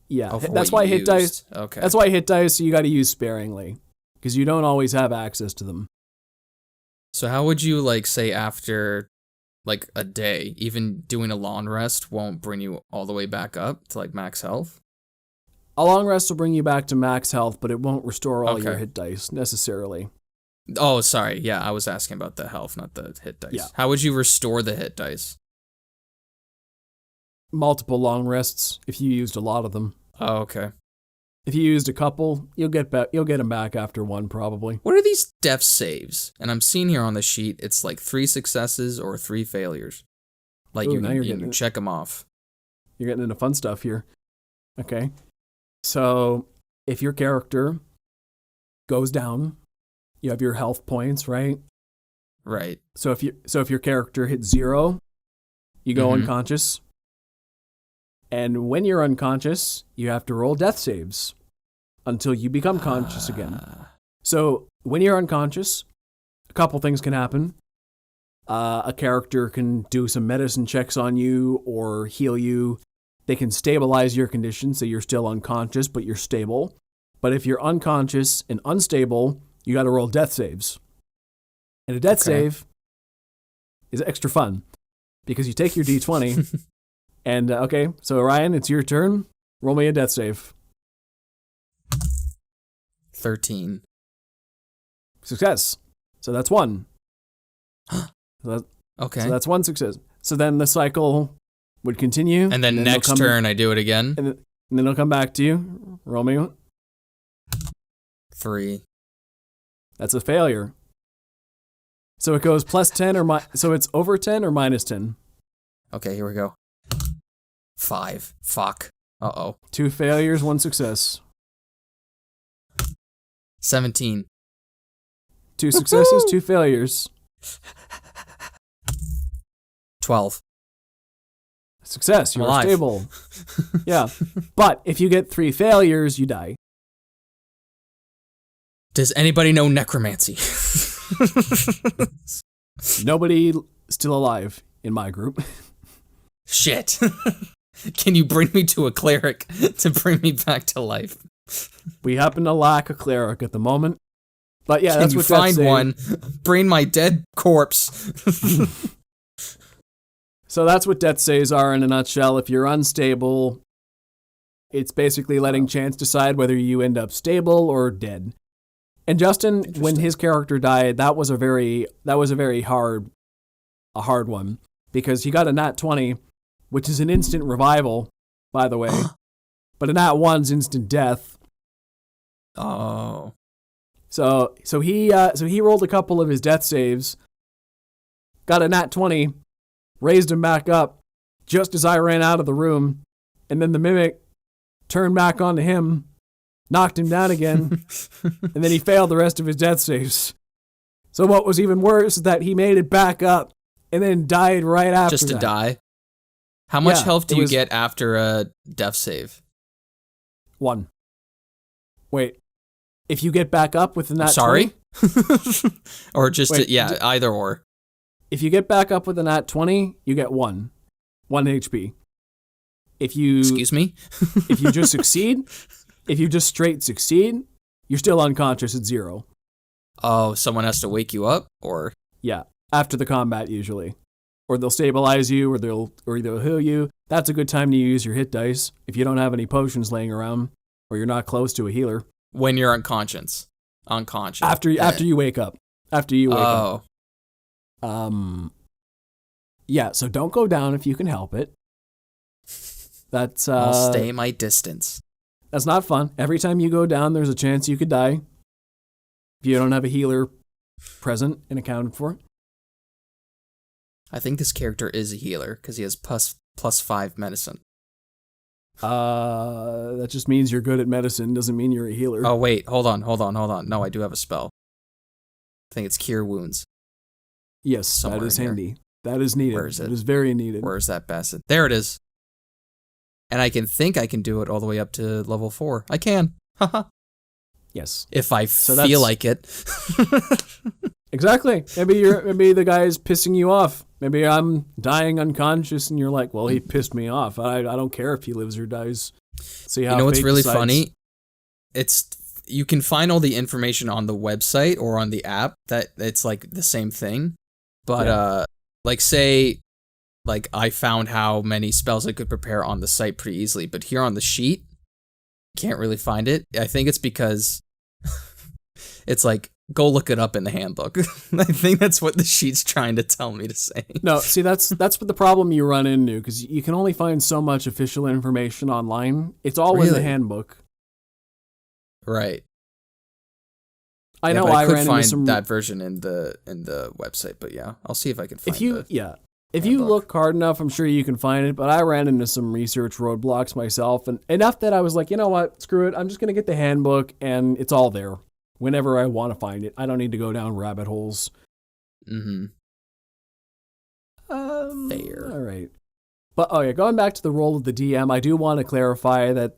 Yeah, Oh, for that's what why you hit dice. used. Okay. That's why hit dice you got to use sparingly, because you don't always have access to them. So how would you say after a day, even doing a long rest won't bring you all the way back up to max health? A long rest will bring you back to max health, but it won't restore all your Okay. hit dice necessarily. Oh, sorry. Yeah, I was asking about the health, not the hit dice. Yeah. How would you restore the hit dice? Multiple long rests if you used a lot of them. Oh, okay. If you used a couple, you'll get them back after one probably. What are these death saves? And I'm seeing here on the sheet, it's 3 successes or 3 failures. Ooh, now you're getting you it. check them off. You're getting into fun stuff here. Okay. So, if your character goes down, you have your health points, right? Right. So if your character hits 0, you go Mhm. unconscious. And when you're unconscious, you have to roll death saves until you become conscious again. So when you're unconscious, a couple things can happen. A character can do some medicine checks on you or heal you. They can stabilize your condition so you're still unconscious, but you're stable. But if you're unconscious and unstable, you got to roll death saves. And a death Okay. save is extra fun because you take your d20 and, okay, so Ryan, it's your turn. Roll me a death save. 13. Success. So that's 1. Okay. So that's 1 success. So then the cycle would continue. and then they'll next come- turn, I do it again. And then it'll come back to you. Roll me one. 3. That's a failure. So it goes plus 10 so it's over 10 or minus 10. Okay, here we go. 5. Fuck. Uh-oh. 2 failures, 1 success. 17. 2 successes, 2 failures. 12. Success, I'm you're alive. stable. Yeah. But if you get 3 failures, you die. Does anybody know necromancy? Nobody still alive in my group. Shit. Can you bring me to a cleric to bring me back to life? We happen to lack a cleric at the moment. But yeah, Can that's you what death find save- one? Bring my dead corpse. So that's what death saves are in a nutshell. If you're unstable, it's basically letting chance decide whether you end up stable or dead. And Justin, when his character died, that was a very hard one because he got a nat 20, which is an instant revival, by the way. But a nat 1's instant death. Oh. So he rolled a couple of his death saves, got a nat 20, raised him back up just as I ran out of the room, and then the mimic turned back onto him, knocked him down again, and then he failed the rest of his death saves. So what was even worse is that he made it back up and then died right after Just to that. die? How much Yeah, health do it you was- get after a death save? 1. Wait. If you get back up with the nat Sorry? 20, Or just, Wait, either or. if you get back up with a nat 20, you get 1 HP. If you Excuse me? if you just succeed, if you just straight succeed, you're still unconscious at 0. Oh, someone has to wake you up? Or Yeah, after the combat usually. or they'll stabilize you, or they'll heal you. That's a good time to use your hit dice if you don't have any potions laying around, or you're not close to a healer. When you're unconscious. After you wake up. After you wake up. Yeah, so don't go down if you can help it. That's I'll stay my distance. That's not fun. Every time you go down, there's a chance you could die if you don't have a healer present and accounted for. I think this character is a healer because he has +5 medicine. That just means you're good at medicine. Doesn't mean you're a healer. Oh wait, hold on. No, I do have a spell. I think it's Cure Wounds. Yes, Somewhere that is in here. handy. That is needed. Where is it? It is very needed. Where is that bastard? There it is. And I can do it all the way up to level 4. I can. Haha. Yes. If I feel like it. Exactly. Maybe the guy is pissing you off. Maybe I'm dying unconscious and you're like, well, he pissed me off. I don't care if he lives or dies. See how what's fate really decides. funny? You can find all the information on the website or on the app that it's like the same thing. But like say like I found how many spells I could prepare on the site pretty easily, but here on the sheet, can't really find it. I think it's because it's like go look it up in the handbook. I think that's what the sheet's trying to tell me to say. No, see that's what the problem you run into because you can only find so much official information online. It's all in the handbook. Right. I know but I could ran find into some that version in the website, but yeah, I'll see if I can find If you look hard enough, I'm sure you can find it, but I ran into some research roadblocks myself, and enough that I was like, you know what, screw it, I'm just going to get the handbook, and it's all there whenever I want to find it. I don't need to go down rabbit holes. Mm-hmm. Fair. All right. But, going back to the role of the DM, I do want to clarify that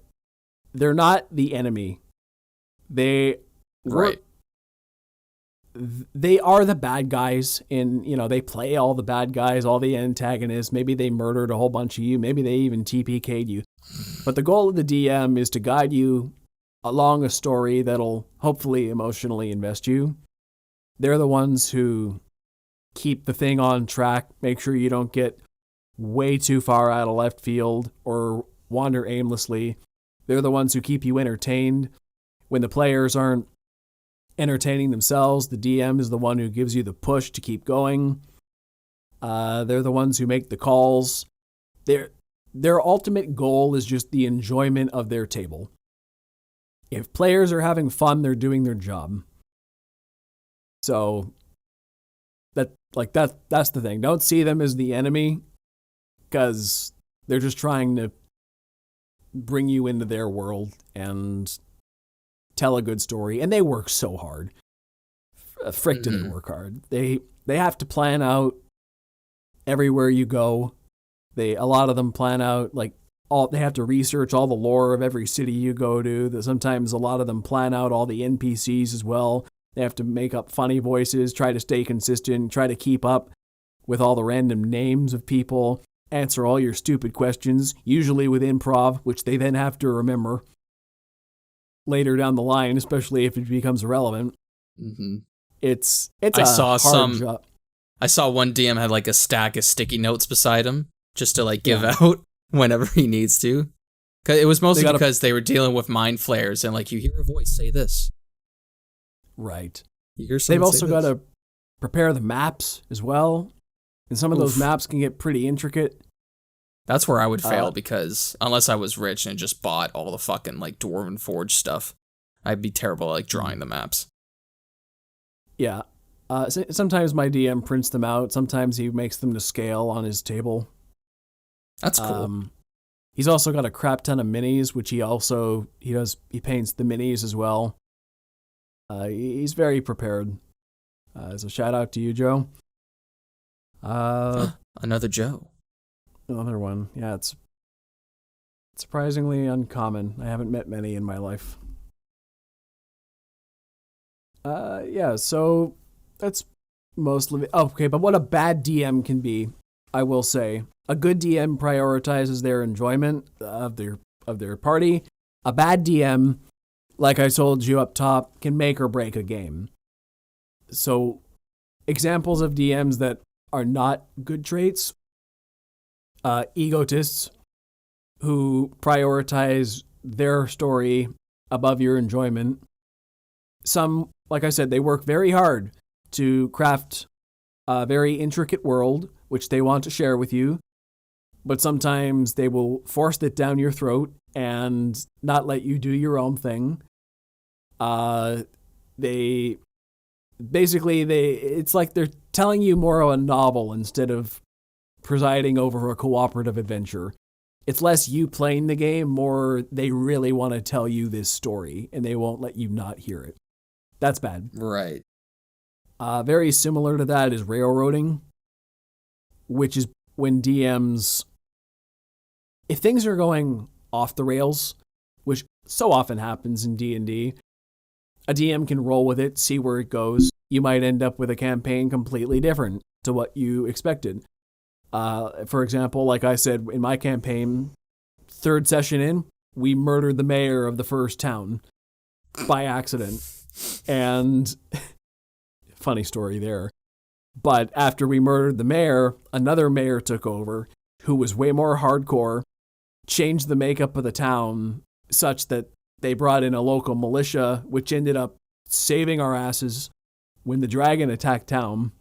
they're not the enemy. They are the bad guys, and they play all the bad guys, all the antagonists. Maybe they murdered a whole bunch of you. Maybe they even TPK'd you. But the goal of the DM is to guide you along a story that'll hopefully emotionally invest you. They're the ones who keep the thing on track, make sure you don't get way too far out of left field or wander aimlessly. They're the ones who keep you entertained. When the players aren't entertaining themselves, the DM is the one who gives you the push to keep going. They're the ones who make the calls. Their ultimate goal is just the enjoyment of their table. If players are having fun, they're doing their job. So that's the thing. Don't see them as the enemy, because they're just trying to bring you into their world and tell a good story, and they work so hard. Frick, do they work hard. They have to plan out everywhere you go. A lot of them plan out they have to research all the lore of every city you go to. Sometimes a lot of them plan out all the NPCs as well. They have to make up funny voices, try to stay consistent, try to keep up with all the random names of people, answer all your stupid questions, usually with improv, which they then have to remember later down the line, especially if it becomes relevant. Mm-hmm. It's a hard job. I saw one DM had a stack of sticky notes beside him just to give out whenever he needs to. Cause it was mostly because they were dealing with mind flares and you hear a voice say this. Right. They've also got to prepare the maps as well. And some of those maps can get pretty intricate. That's where I would fail because unless I was rich and just bought all the fucking Dwarven Forge stuff, I'd be terrible at drawing the maps. Yeah. Sometimes my DM prints them out. Sometimes he makes them to scale on his table. That's cool. He's also got a crap ton of minis, which he paints the minis as well. He's very prepared. So shout out to you, Joe. Another Joe. Another one. Yeah, it's surprisingly uncommon. I haven't met many in my life. So that's mostly okay, but what a bad DM can be, I will say. A good DM prioritizes their enjoyment of their party. A bad DM, like I told you up top, can make or break a game. So examples of DMs that are not good traits. Egotists who prioritize their story above your enjoyment. Some, like I said, they work very hard to craft a very intricate world, which they want to share with you, but sometimes they will force it down your throat and not let you do your own thing. It's like they're telling you more of a novel instead of presiding over a cooperative adventure. It's less you playing the game, more they really want to tell you this story, and they won't let you not hear it. That's bad. Right. Very similar to that is railroading, which is when DMs, if things are going off the rails, which so often happens in D&D, a DM can roll with it, see where it goes. You might end up with a campaign completely different to what you expected. For example, like I said, in my campaign, 3rd session in, we murdered the mayor of the first town by accident. And funny story there. But after we murdered the mayor, another mayor took over who was way more hardcore, changed the makeup of the town such that they brought in a local militia, which ended up saving our asses when the dragon attacked town,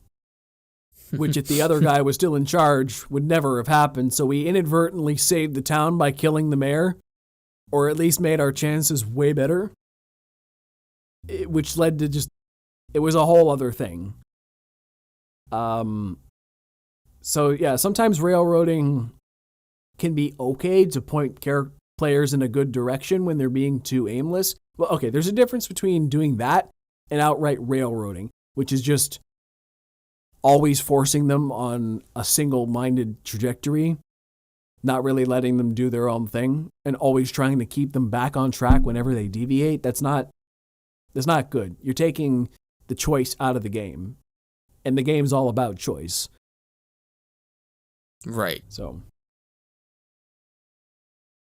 which if the other guy was still in charge would never have happened. So we inadvertently saved the town by killing the mayor, or at least made our chances way better, which led to it was a whole other thing. So yeah, sometimes railroading can be okay to point players in a good direction when they're being too aimless. Well, okay, there's a difference between doing that and outright railroading, which is just always forcing them on a single-minded trajectory, not really letting them do their own thing, and always trying to keep them back on track whenever they deviate. That's not good. You're taking the choice out of the game, and the game's all about choice. Right. So,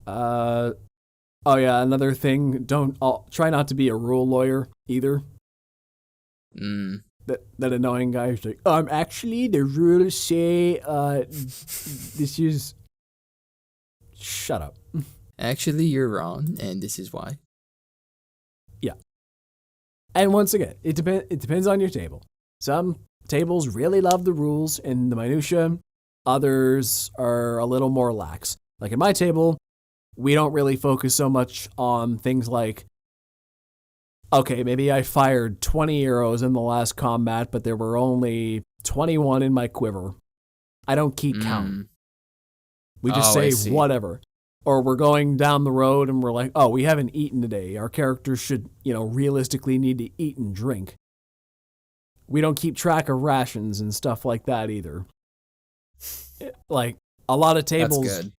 oh yeah, another thing, try not to be a rule lawyer either. That annoying guy who's like, actually the rules say this is. Shut up. Actually, you're wrong, and this is why. Yeah. And once again, it depends on your table. Some tables really love the rules and the minutia. Others are a little more lax. Like at my table, we don't really focus so much on things like, okay, maybe I fired 20 arrows in the last combat, but there were only 21 in my quiver. I don't keep count. We just say whatever. Or we're going down the road and we're like, oh, we haven't eaten today. Our characters should, realistically need to eat and drink. We don't keep track of rations and stuff like that either. Like, a lot of tables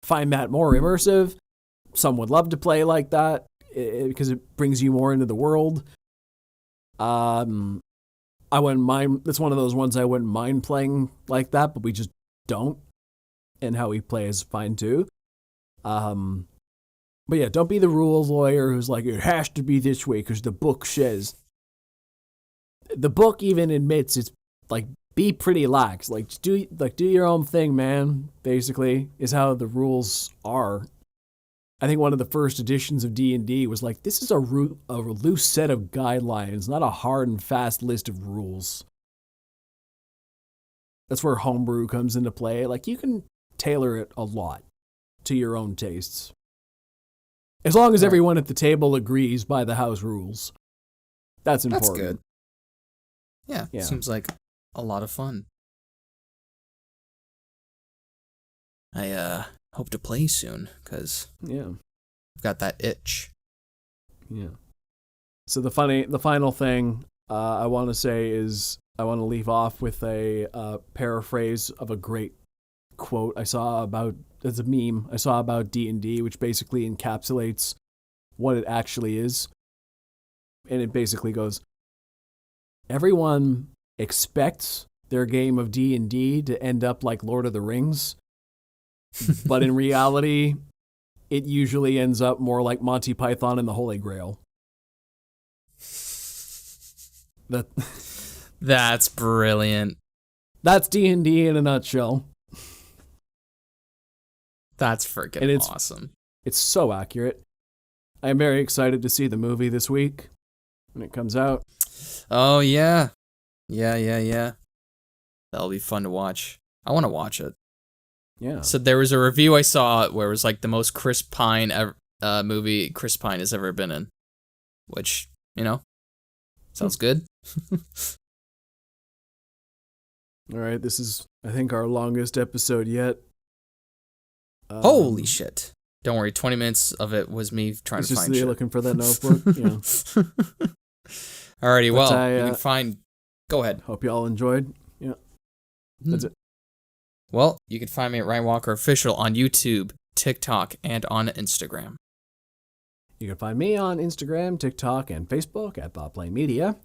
find that more immersive. Some would love to play like that because it brings you more into the world. I wouldn't mind. That's one of those ones I wouldn't mind playing like that, but we just don't. And how we play is fine too. But yeah, don't be the rules lawyer who's like, it has to be this way because the book says. The book even admits it's like, be pretty lax. Like, do your own thing, man. Basically, is how the rules are. I think one of the first editions of D&D was like, this is a loose set of guidelines, not a hard and fast list of rules. That's where homebrew comes into play. Like, you can tailor it a lot to your own tastes. As long as everyone at the table agrees by the house rules. That's important. That's good. Yeah, seems like a lot of fun. I hope to play soon, because I've got that itch. Yeah. So the final thing I want to say is I want to leave off with a paraphrase of a great quote I saw about, as a meme, I saw about D&D, which basically encapsulates what it actually is. And it basically goes, everyone expects their game of D&D to end up like Lord of the Rings, but in reality, it usually ends up more like Monty Python and the Holy Grail. That's brilliant. That's D&D in a nutshell. That's freaking And awesome. It's so accurate. I am very excited to see the movie this week when it comes out. Oh, yeah. Yeah. That'll be fun to watch. I want to watch it. Yeah. So there was a review I saw where it was like the most Chris Pine movie Chris Pine has ever been in. Which, sounds good. All right, this is, I think, our longest episode yet. Holy shit. Don't worry, 20 minutes of it was me trying to find shit. Looking for that notebook. Yeah. Alrighty, well, you can find... Go ahead. Hope you all enjoyed. Yeah. That's it. Well, you can find me at Ryan Walker Official on YouTube, TikTok, and on Instagram. You can find me on Instagram, TikTok, and Facebook at ThoughtPlay Media.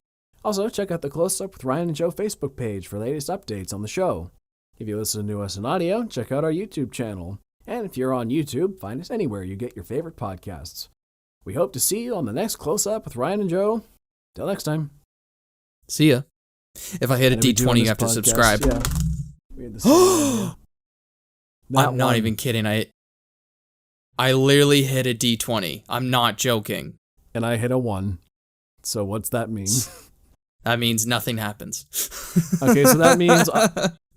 Also, check out the Close Up with Ryan and Joe Facebook page for latest updates on the show. If you listen to us in audio, check out our YouTube channel. And if you're on YouTube, find us anywhere you get your favorite podcasts. We hope to see you on the next Close Up with Ryan and Joe. Till next time. See ya. If I hit a D20, you have to subscribe. Yeah. We had the same I'm not even kidding. I literally hit a D20. I'm not joking. And I hit a 1. So what's that mean? That means nothing happens. Okay, so that means...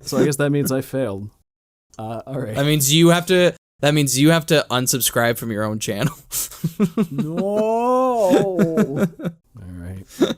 So I guess that means I failed. All right. That means you have to unsubscribe from your own channel. No. All right.